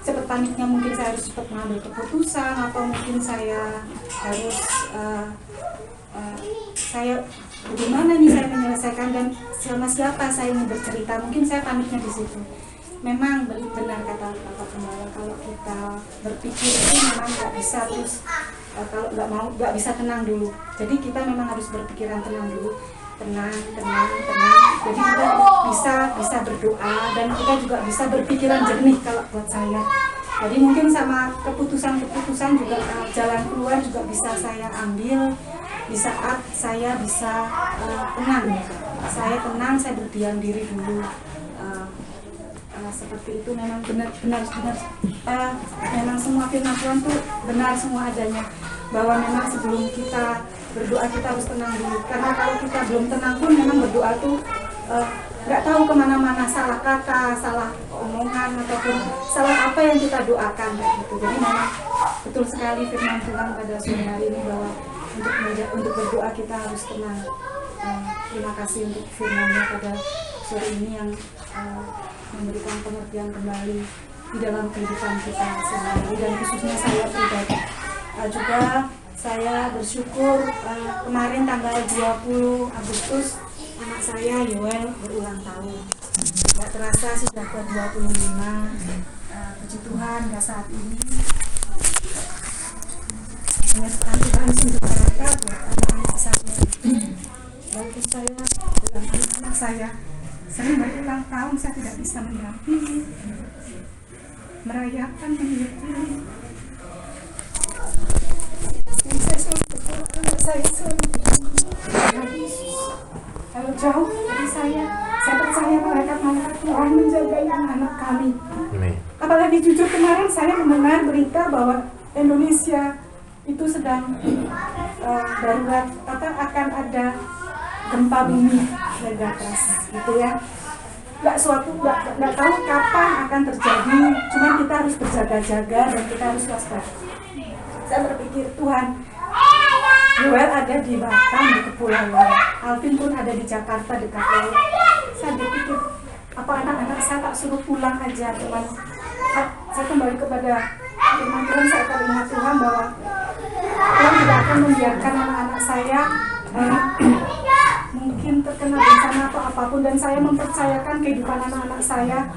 cepat paniknya, mungkin saya harus cepat mengambil keputusan, atau mungkin saya harus bagaimana nih saya menyelesaikan dan sama siapa saya mau bercerita. Mungkin saya paniknya di situ. Memang benar kata Bapak Gembala, kalau kita berpikir itu memang nggak bisa terus kalau nggak bisa tenang dulu. Jadi kita memang harus berpikiran tenang dulu, tenang. Jadi kita bisa berdoa dan kita juga bisa berpikiran jernih kalau buat saya. Jadi mungkin sama keputusan juga jalan keluar juga bisa saya ambil di saat saya bisa tenang. Saya tenang, saya berdiam diri dulu. Seperti itu memang benar memang semua firman Tuhan tuh benar semua adanya, bahwa memang sebelum kita berdoa kita harus tenang dulu, karena kalau kita belum tenang pun memang berdoa tuh nggak tahu kemana-mana, salah kata, salah omongan, ataupun salah apa yang kita doakan gitu. Jadi memang betul sekali firman Tuhan pada sore hari ini bahwa untuk berdoa kita harus tenang. Terima kasih untuk firman-Nya pada sore ini yang memberikan pengertian kembali di dalam kehidupan kita sehari-hari, dan khususnya saya pribadi. Juga saya bersyukur kemarin tanggal 20 Agustus anak saya Yoel berulang tahun. Tidak terasa sudah ke 25. Puji Tuhan, saat ini penyertaan Tuhan sungguh berkat buat anak-anak saya. Bagi saya dengan anak saya sering berulang tahun, saya tidak bisa mendampingi, merayakan, menyertai. Saya selalu berdoa, anak saya selalu berdoa. Kalau jauh dari saya percaya malaikat Tuhan menjaga anak kami. Apalagi jujur kemarin saya mendengar berita bahwa Indonesia itu sedang darurat, akan ada gempa bumi megatrust gitu ya. Nggak tahu kapan akan terjadi, cuman kita harus berjaga-jaga dan kita harus waspada. Saya berpikir, Tuhan, Yoel ada di Batam, di Kepulauan, Alvin pun ada di Jakarta dekat laut. Saya berpikir, apa anak-anak saya tak suruh pulang aja, cuman saya kembali kepada firman Tuhan. Saya teringat Tuhan bahwa Tuhan tidak akan membiarkan anak-anak saya mungkin terkena bencana atau apapun, dan saya mempercayakan kehidupan anak-anak saya.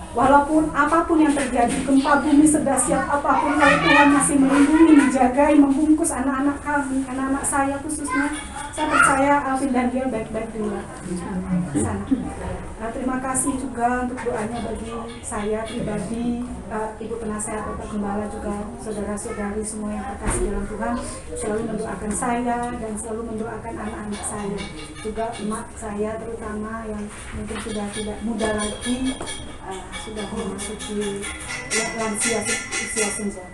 Walaupun apapun yang terjadi, gempa bumi sedahsyat apapun, kalau Tuhan masih melindungi, menjaga, membungkus anak-anak kami, anak-anak saya khususnya, saya percaya Alvin dan dia baik-baik di sana. Terima kasih juga untuk doanya bagi saya pribadi, Ibu Penasehat Bapak Gembala, juga saudara-saudari semua yang terkasih dalam Tuhan, selalu mendoakan saya dan selalu mendoakan anak-anak saya, juga emak saya terutama yang mungkin sudah tidak muda lagi, sudah memasuki lansia usia senja.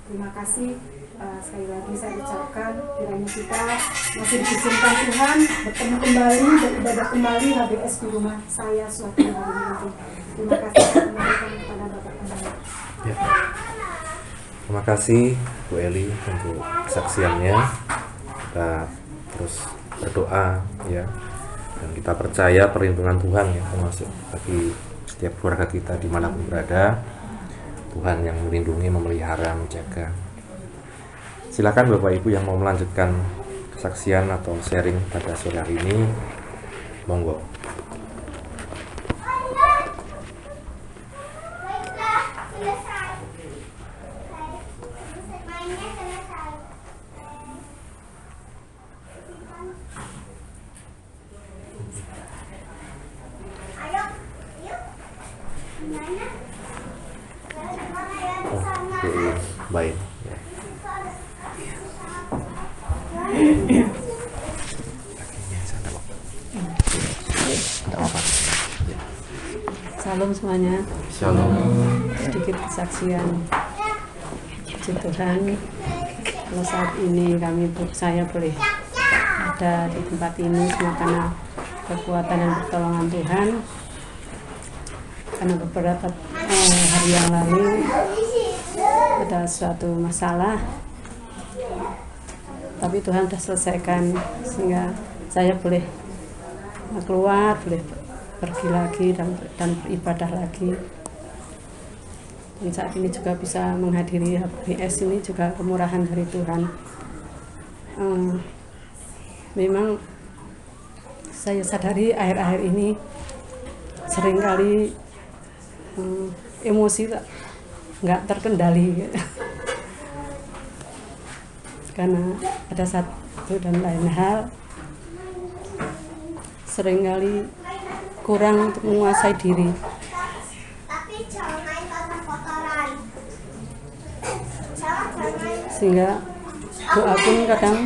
Terima kasih. Sekali lagi saya ucapkan kiranya kita masih diizinkan Tuhan bertemu kembali, beribadah kembali HBS di rumah saya suatu hari nanti. Terima kasih kepada Bapak Gembala. Ya. Terima kasih Bu Eli untuk kesaksiannya. Kita terus berdoa ya, dan kita percaya perlindungan Tuhan ya, termasuk bagi setiap keluarga kita dimanapun berada. Tuhan yang melindungi, memelihara, menjaga. Silakan Bapak Ibu yang mau melanjutkan kesaksian atau sharing pada sore hari ini, monggo. Baik. Salam semuanya. Shalom. Sedikit kesaksian. Puji Tuhan, kalau saat ini saya boleh ada di tempat ini semua karena kekuatan dan pertolongan Tuhan. Karena beberapa hari yang lalu ada suatu masalah, tapi Tuhan sudah selesaikan sehingga saya boleh keluar, boleh pergi lagi dan beribadah lagi. Dan saat ini juga bisa menghadiri HBS ini juga kemurahan dari Tuhan. Memang saya sadari akhir-akhir ini seringkali emosi nggak terkendali karena ada satu dan lain hal seringkali kurang untuk menguasai diri. Sehingga doa pun kadang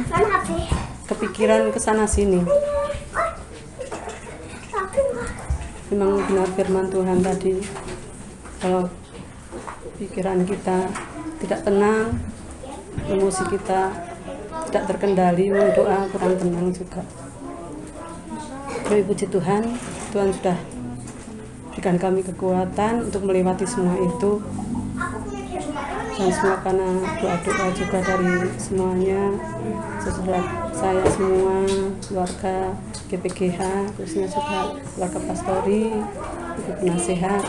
kepikiran kesana sini. Memang benar firman Tuhan tadi, kalau pikiran kita tidak tenang, emosi kita tidak terkendali, doa kurang tenang juga. Tapi puji Tuhan, Tuhan sudah berikan kami kekuatan untuk melewati semua itu. Dan semua karena doa-doa juga dari semuanya, saudara saya semua, keluarga GPGH, khususnya juga keluarga pastori, ibu penasehat,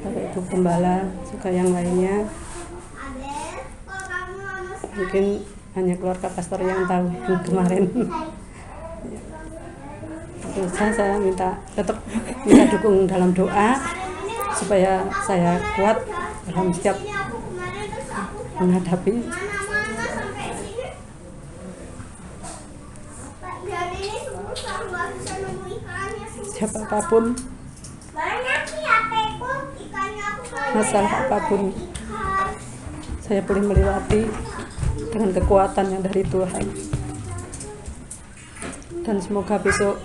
ibu pembala, juga yang lainnya. Mungkin hanya keluarga pastor yang tahu yang kemarin. Terus saya tetap minta dukung dalam doa supaya saya kuat dalam setiap menghadapi siapapun, masalah apapun, saya boleh melewati dengan kekuatan yang dari Tuhan. Dan semoga besok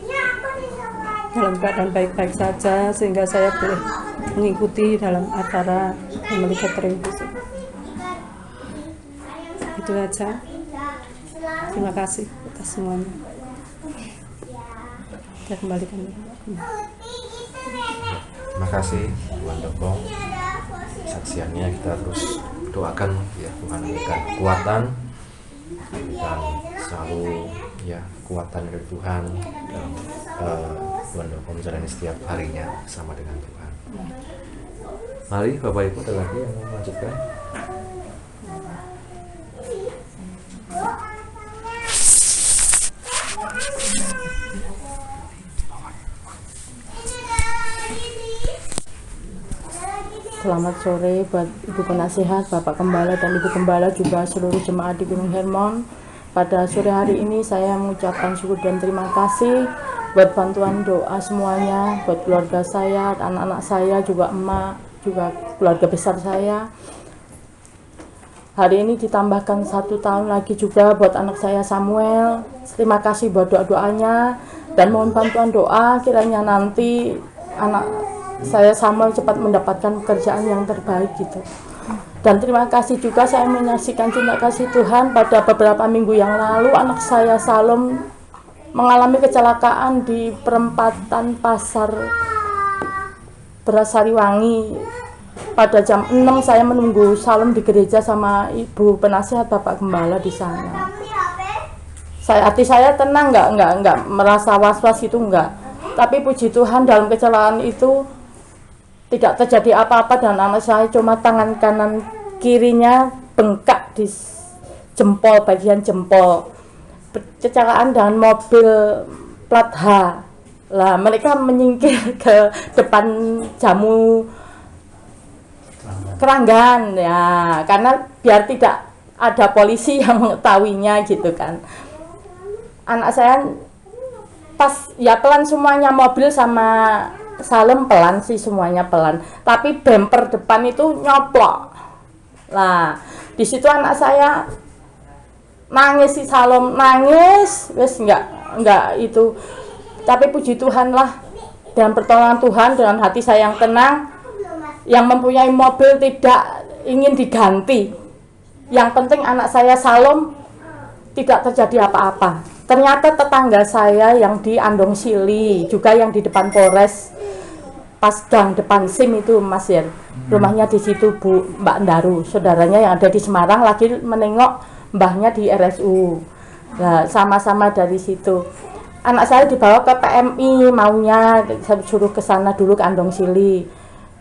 dalam keadaan baik-baik saja, sehingga saya boleh mengikuti dalam acara family gathering besok. Itu aja. Terima kasih atas semuanya. Saya kembalikan. Terima kasih Tuhan Dokong. Saksiannya kita terus doakan ya, Tuhan memberikan kekuatan dan selalu ya kekuatan dari Tuhan dalam Tuhan Dokong menjalani setiap harinya bersama dengan Tuhan. Mari Bapak Ibu, ada lagi yang mau melanjutkan? Selamat sore buat Ibu Penasehat, Bapak Gembala dan Ibu Gembala, juga seluruh jemaat di Gunung Hermon. Pada sore hari ini saya mengucapkan syukur dan terima kasih buat bantuan doa semuanya, buat keluarga saya, anak-anak saya, juga emak, juga keluarga besar saya. Hari ini ditambahkan 1 tahun lagi juga buat anak saya Samuel. Terima kasih buat doa-doanya dan mohon bantuan doa kiranya nanti anak saya Samuel cepat mendapatkan pekerjaan yang terbaik gitu. Dan terima kasih juga saya menyaksikan cinta kasih Tuhan pada beberapa minggu yang lalu anak saya Salom mengalami kecelakaan di perempatan Pasar Beras Sariwangi. Pada jam 6 saya menunggu Salom di gereja sama Ibu Penasehat Bapak Gembala di sana. Hati saya tenang, nggak merasa was-was itu enggak. Tapi puji Tuhan dalam kecelakaan itu tidak terjadi apa-apa dan anak saya cuma tangan kanan kirinya bengkak di jempol, bagian jempol. kecelakaan dengan mobil plat H. Lah mereka menyingkir ke depan jamu keranggan ya, karena biar tidak ada polisi yang mengetahuinya gitu kan. Anak saya pas ya pelan semuanya, mobil sama Salem pelan sih, semuanya pelan, tapi bumper depan itu nyoplok. Lah di situ anak saya nangis, si Salem nangis, wes enggak itu. Tapi puji Tuhan lah, dengan pertolongan Tuhan, dengan hati saya yang tenang, yang mempunyai mobil tidak ingin diganti. Yang penting anak saya Salom tidak terjadi apa-apa. Ternyata tetangga saya yang di Andong Sili, juga yang di depan Polres pas gang depan SIM itu Mas ya, rumahnya di situ Bu Mbak Ndaru, saudaranya yang ada di Semarang lagi menengok mbahnya di RSU. Nah, sama-sama dari situ. Anak saya dibawa ke PMI, maunya saya suruh ke sana dulu ke Andong Sili.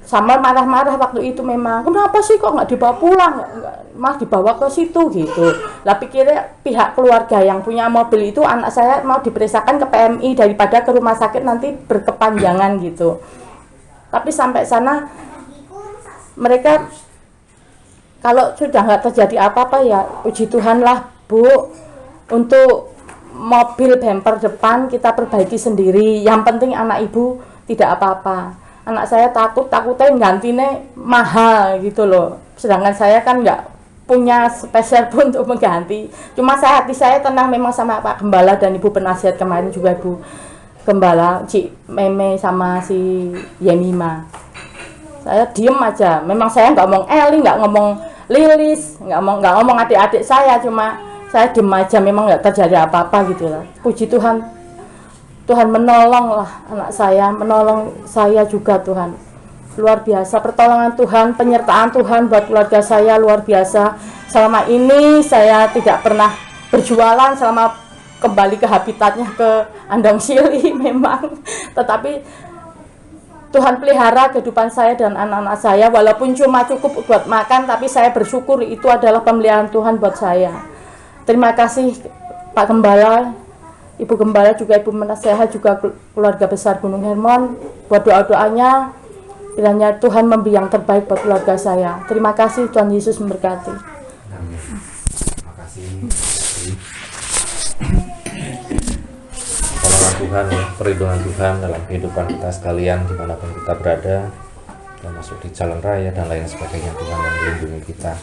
Sama marah-marah waktu itu memang, kenapa sih kok nggak dibawa pulang, mah dibawa ke situ gitu. Lah pikirnya pihak keluarga yang punya mobil itu anak saya mau diperiksakan ke PMI daripada ke rumah sakit nanti berkepanjangan gitu. Tapi sampai sana mereka kalau sudah nggak terjadi apa-apa ya puji Tuhan lah Bu, untuk mobil bumper depan kita perbaiki sendiri. Yang penting anak ibu tidak apa-apa. Anak saya takutnya gantinya mahal gitu loh. Sedangkan saya kan nggak punya spesial pun untuk mengganti. Cuma hati saya tenang memang sama Pak Gembala dan Ibu Penasihat kemarin juga Bu Gembala, Cik Meme sama si Yemima. Saya diem aja. Memang saya nggak ngomong Eli, nggak ngomong Lilis, nggak ngomong adik-adik saya, cuma saya diem aja, memang nggak terjadi apa-apa gitu lah. Puji Tuhan, Tuhan menolong lah anak saya, menolong saya juga Tuhan. Luar biasa pertolongan Tuhan, penyertaan Tuhan buat keluarga saya luar biasa. Selama ini saya tidak pernah berjualan selama kembali ke habitatnya ke Andong Sili memang. Tetapi Tuhan pelihara kehidupan saya dan anak-anak saya, walaupun cuma cukup buat makan, tapi saya bersyukur itu adalah pemeliharaan Tuhan buat saya. Terima kasih Pak Gembala, Ibu Gembala, juga Ibu Penasehat, juga keluarga besar Gunung Hermon buat doa-doanya. Kiranya Tuhan memberi yang terbaik buat keluarga saya. Terima kasih, Tuhan Yesus memberkati. Amin. Terima kasih. Pertolongan Tuhan ya, perlindungan Tuhan dalam kehidupan kita sekalian dimanapun kita berada, termasuk di jalan raya dan lain sebagainya. Tuhan yang melindungi kita.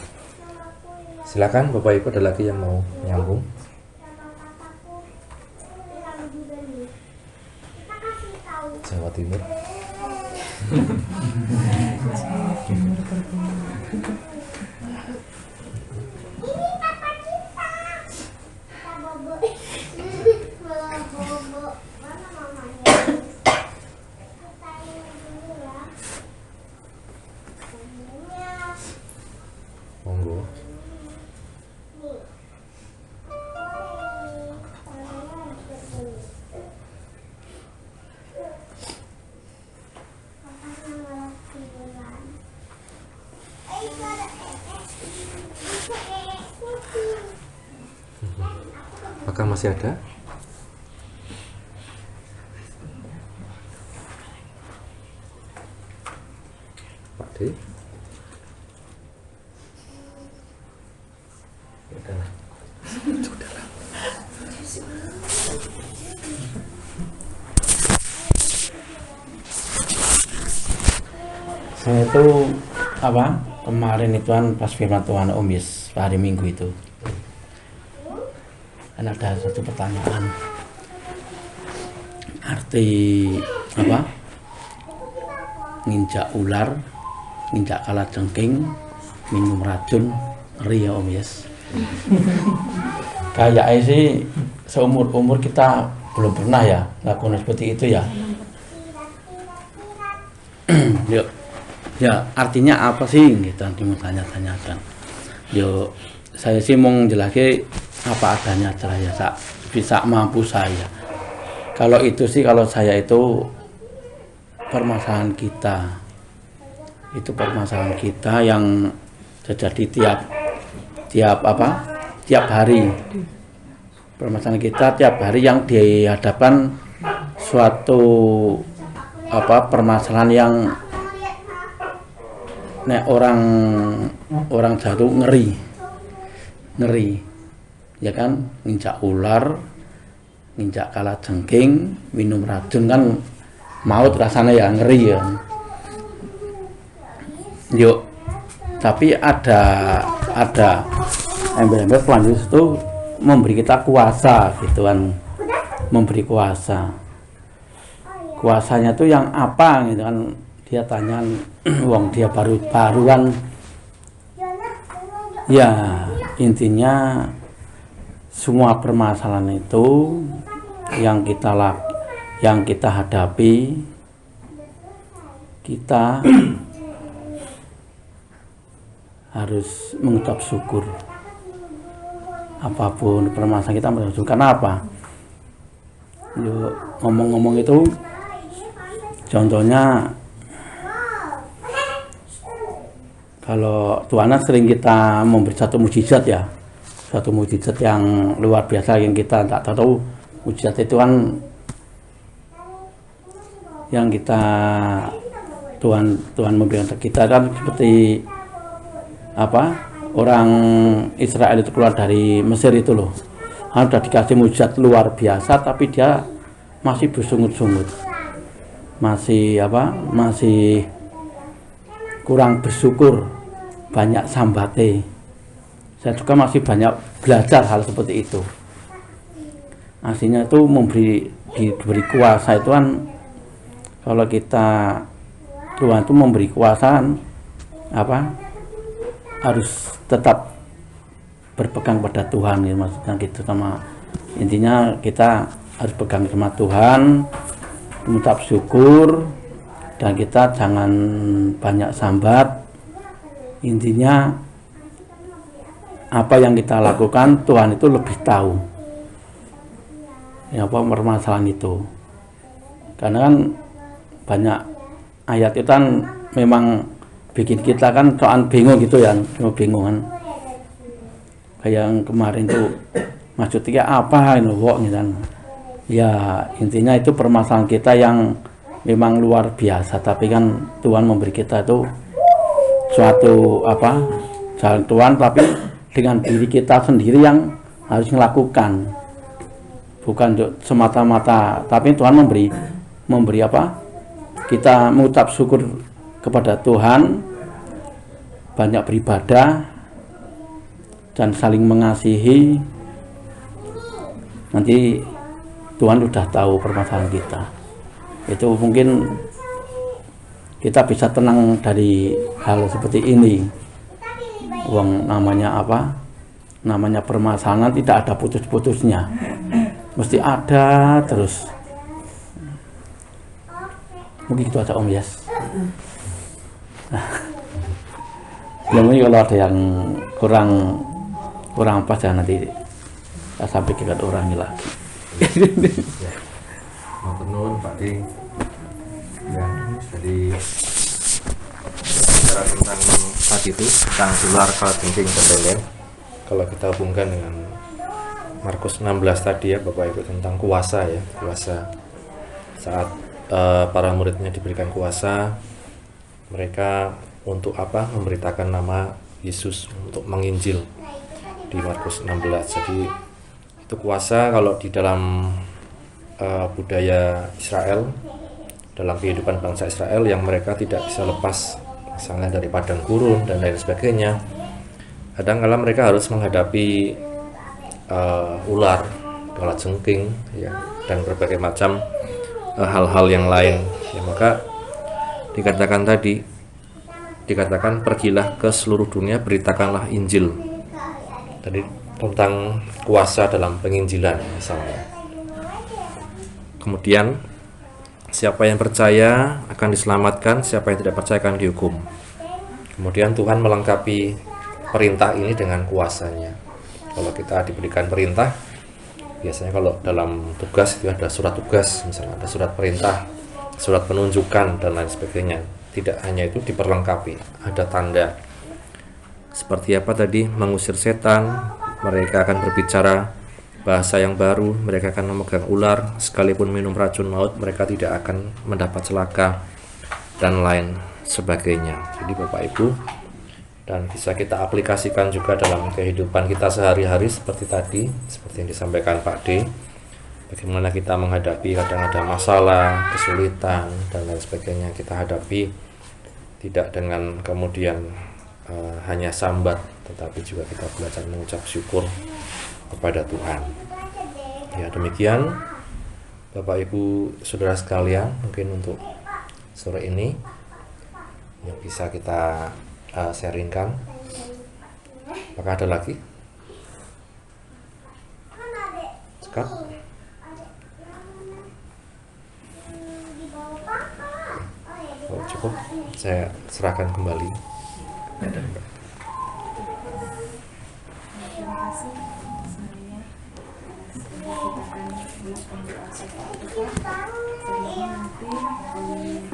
Silakan Bapak Ibu, ada lagi yang mau nyambung? Jawa Timur. Monggo. Apakah masih ada? Pak D? Sudahlah. Saya itu kemarin itu kan pas firman Tuhan Om Yes hari Minggu itu kan ada satu pertanyaan, arti nginjak ular, nginjak kalajengking, minum racun, ngeri ya Om Yes. Kayaknya sih seumur-umur kita belum pernah ya lakukan seperti itu ya. Yuk, ya artinya apa sih gitu, nanti mau tanya-tanyakan. Yo saya sih mau jelaskan apa adanya aja ya, bisa mampu saya. Kalau itu sih, kalau saya itu permasalahan kita, itu permasalahan kita yang terjadi tiap hari. permasalahan kita tiap hari yang dihadapkan suatu permasalahan yang nek orang jatuh ngeri ya kan, nginjak ular, nginjak kalajengking, minum racun kan maut rasanya ya ngeri ya. Yuk, tapi ada embel-embel selanjutnya itu memberi kita kuasa gitu kan, memberi kuasa. Kuasanya itu yang apa gitu kan, dia tanya wong dia baru-baruan ya, intinya semua permasalahan itu yang kita hadapi, kita harus mengucap syukur. Apapun permasalahan kita mengucap syukur. Karena apa? Yuk, ngomong-ngomong itu contohnya kalau Tuhan sering kita memberi satu mukjizat ya, satu mukjizat yang luar biasa yang kita tak tahu. Mukjizat itu kan yang kita Tuhan memberikan kita kan seperti orang Israel itu keluar dari Mesir itu loh, sudah dikasih mukjizat luar biasa tapi dia masih bersungut-sungut, masih kurang bersyukur, banyak sambate. Saya juga masih banyak belajar hal seperti itu. Aslinya itu diberi kuasa itu kan, kalau kita Tuhan itu memberi kuasa harus tetap berpegang pada Tuhan ya, maksudnya gitu. Sama intinya kita harus pegang sama Tuhan, mengucap syukur, dan kita jangan banyak sambat. Intinya apa yang kita lakukan Tuhan itu lebih tahu ya, apa permasalahan itu. Karena kan banyak ayat itu kan memang bikin kita kan soal bingung gitu ya, bingung kan. Kayak yang kemarin tuh maksudnya apa ini kok gitu kan. Ya intinya itu permasalahan kita yang memang luar biasa, tapi kan Tuhan memberi kita itu suatu jalan Tuhan, tapi dengan diri kita sendiri yang harus melakukan, bukan semata-mata. Tapi Tuhan memberi kita mengucap syukur kepada Tuhan, banyak beribadah dan saling mengasihi. Nanti Tuhan sudah tahu permasalahan kita. Itu mungkin kita bisa tenang dari hal seperti ini. Uang namanya namanya permasalahan tidak ada putus-putusnya, mesti ada terus. Mungkin itu aja Om Yes. Ya mungkin kalau ada yang kurang pas ya nanti kita sampaikan urangi lagi. Ya. Matur Pak Ding. Ya, jadi bicara tentang tadi itu tentang ular, kalajengking dan lain-lain. Kalau kita hubungkan dengan Markus 16 tadi ya Bapak Ibu, tentang kuasa ya, kuasa saat para muridnya diberikan kuasa, mereka untuk memberitakan nama Yesus, untuk menginjil di Markus 16. Jadi itu kuasa kalau di dalam budaya Israel, dalam kehidupan bangsa Israel yang mereka tidak bisa lepas, misalnya dari padang gurun dan lain sebagainya. Kadang-kala mereka harus menghadapi ular, kalajengking ya, dan berbagai macam hal-hal yang lain ya. Maka dikatakan pergilah ke seluruh dunia, beritakanlah Injil. Tadi tentang kuasa dalam penginjilan misalnya. Kemudian siapa yang percaya akan diselamatkan, siapa yang tidak percaya akan dihukum. Kemudian Tuhan melengkapi perintah ini dengan kuasanya. Kalau kita diberikan perintah, biasanya kalau dalam tugas itu ada surat tugas, misalnya ada surat perintah, surat penunjukan dan lain sebagainya. Tidak hanya itu, diperlengkapi, ada tanda. Seperti apa tadi? Mengusir setan, mereka akan berbicara bahasa yang baru, mereka akan memegang ular, sekalipun minum racun maut, mereka tidak akan mendapat celaka, dan lain sebagainya. Jadi Bapak Ibu, dan bisa kita aplikasikan juga dalam kehidupan kita sehari-hari seperti tadi, seperti yang disampaikan Pak D, bagaimana kita menghadapi kadang ada masalah, kesulitan, dan lain sebagainya. Kita hadapi tidak dengan kemudian hanya sambat, tetapi juga kita belajar mengucap syukur kepada Tuhan. Ya, demikian Bapak Ibu Saudara sekalian, mungkin untuk sore ini yang bisa kita sharingkan. Apakah ada lagi? Sekap? Oh, cukup, saya serahkan kembali. Terima kasih semuanya. Kita akan melakukan doa syafaat kita. Semoga nanti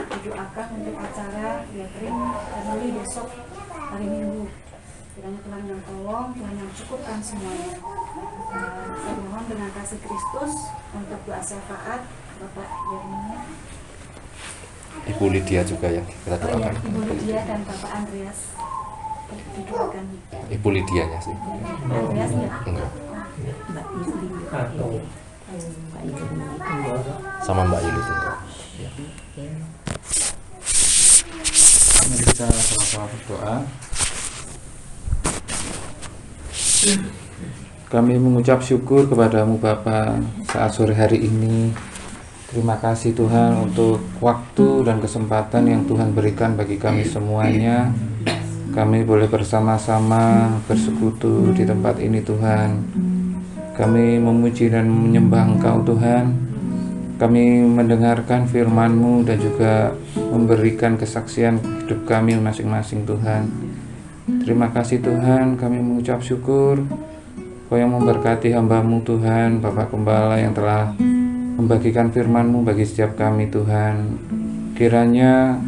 didoakan untuk acara gathering family besok hari Minggu. Kiranya Tuhan yang tolong, Tuhan yang cukupkan semuanya. Saya mohon dengan kasih Kristus untuk doa syafaat Bapak Yeremia, Ibu Lydia juga yang kita doakan. Ibu Lydia dan Bapak Andreas didoakan. Ibu Lydianya sih. Andreas ya? Enggak. Sama Mbak Yuli Tunggoro. Mari kita sama-sama berdoa. Kami mengucap syukur kepadamu Bapa saat sore hari ini. Terima kasih Tuhan untuk waktu dan kesempatan yang Tuhan berikan bagi kami semuanya. Kami boleh bersama-sama bersekutu di tempat ini Tuhan. Kami memuji dan menyembah Engkau Tuhan. Kami mendengarkan firman-Mu dan juga memberikan kesaksian hidup kami masing-masing Tuhan. Terima kasih Tuhan, kami mengucap syukur Kau yang memberkati hamba-Mu Tuhan, Bapak Gembala yang telah membagikan firman-Mu bagi setiap kami Tuhan. Kiranya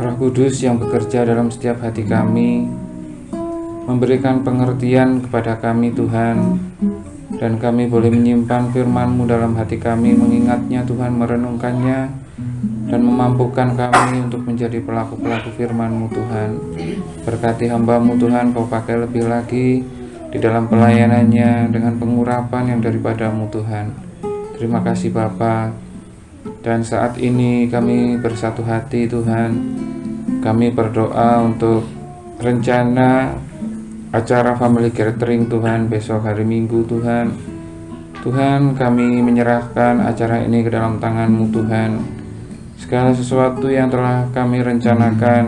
Roh Kudus yang bekerja dalam setiap hati kami memberikan pengertian kepada kami Tuhan, dan kami boleh menyimpan firman-Mu dalam hati kami, mengingatnya Tuhan, merenungkannya, dan memampukan kami untuk menjadi pelaku-pelaku firman-Mu Tuhan. Berkati hamba-Mu Tuhan, Kau pakai lebih lagi di dalam pelayanannya dengan pengurapan yang daripada-Mu Tuhan. Terima kasih Bapa. Dan saat ini kami bersatu hati Tuhan, kami berdoa untuk rencana acara family gathering Tuhan besok hari Minggu Tuhan. Tuhan, kami menyerahkan acara ini ke dalam tangan-Mu Tuhan. Segala sesuatu yang telah kami rencanakan,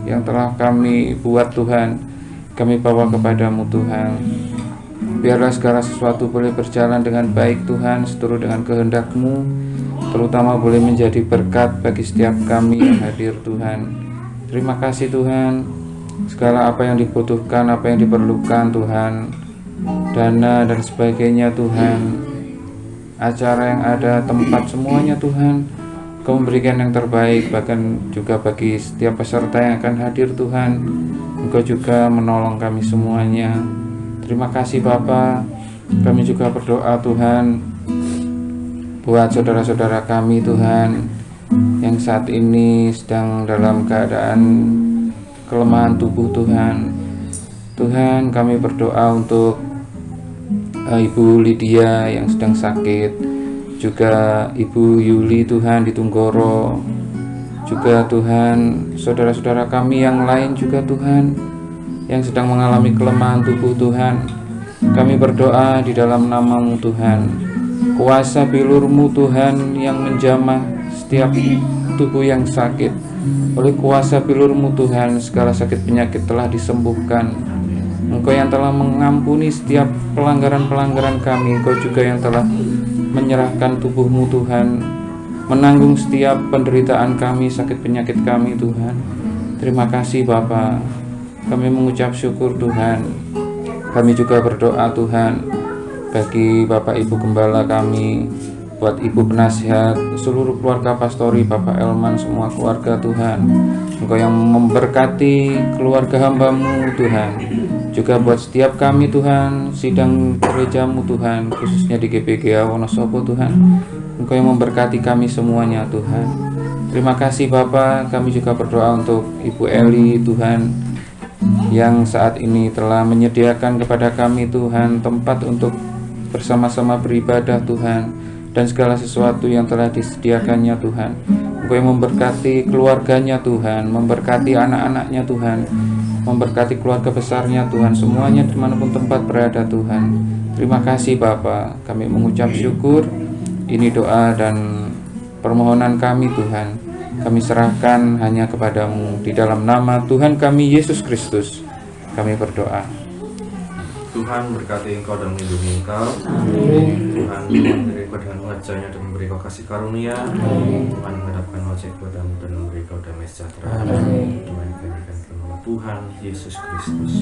yang telah kami buat Tuhan, kami bawa kepada-Mu Tuhan. Biarlah segala sesuatu boleh berjalan dengan baik Tuhan, seturut dengan kehendak-Mu, terutama boleh menjadi berkat bagi setiap kami yang hadir Tuhan. Terima kasih Tuhan. Segala apa yang dibutuhkan, apa yang diperlukan Tuhan, dana dan sebagainya Tuhan, acara yang ada, tempat, semuanya Tuhan, Kau memberikan yang terbaik, bahkan juga bagi setiap peserta yang akan hadir Tuhan. Engkau juga menolong kami semuanya. Terima kasih Bapa. Kami juga berdoa Tuhan buat saudara-saudara kami Tuhan yang saat ini sedang dalam keadaan kelemahan tubuh Tuhan. Tuhan, kami berdoa untuk Ibu Lydia yang sedang sakit, juga Ibu Yuli Tuhan di Tunggoro, juga Tuhan saudara-saudara kami yang lain juga Tuhan yang sedang mengalami kelemahan tubuh Tuhan. Kami berdoa di dalam nama-Mu Tuhan, kuasa bilur-Mu Tuhan yang menjamah setiap tubuh yang sakit. Oleh kuasa bilur-Mu Tuhan, segala sakit penyakit telah disembuhkan. Engkau yang telah mengampuni setiap pelanggaran-pelanggaran kami. Engkau juga yang telah menyerahkan tubuh-Mu Tuhan, menanggung setiap penderitaan kami, sakit penyakit kami Tuhan. Terima kasih Bapa. Kami mengucap syukur Tuhan. Kami juga berdoa Tuhan bagi Bapak Ibu Gembala kami, buat Ibu Penasihat, seluruh keluarga pastori, Bapak Elman, semua keluarga Tuhan. Engkau yang memberkati keluarga hamba-Mu Tuhan. Juga buat setiap kami Tuhan, sidang gereja-Mu Tuhan, khususnya di GPGA Wonosobo Tuhan. Engkau yang memberkati kami semuanya Tuhan. Terima kasih Bapa, kami juga berdoa untuk Ibu Eli Tuhan, yang saat ini telah menyediakan kepada kami Tuhan tempat untuk bersama-sama beribadah Tuhan, dan segala sesuatu yang telah disediakannya Tuhan. Engkau yang memberkati keluarganya Tuhan, memberkati anak-anaknya Tuhan, memberkati keluarga besarnya Tuhan, semuanya dimanapun tempat berada Tuhan. Terima kasih Bapa, kami mengucap syukur. Ini doa dan permohonan kami Tuhan, kami serahkan hanya kepadamu. Di dalam nama Tuhan kami Yesus Kristus kami berdoa. Tuhan berkati engkau dan melindungi engkau. Tuhan memberi kau dengan wajahnya dan memberi kau kasih karunia. Tuhan menghadapkan wajah kepadamu dan memberi kau damai sejahtera. Tuhan diberikan nama Tuhan Yesus Kristus.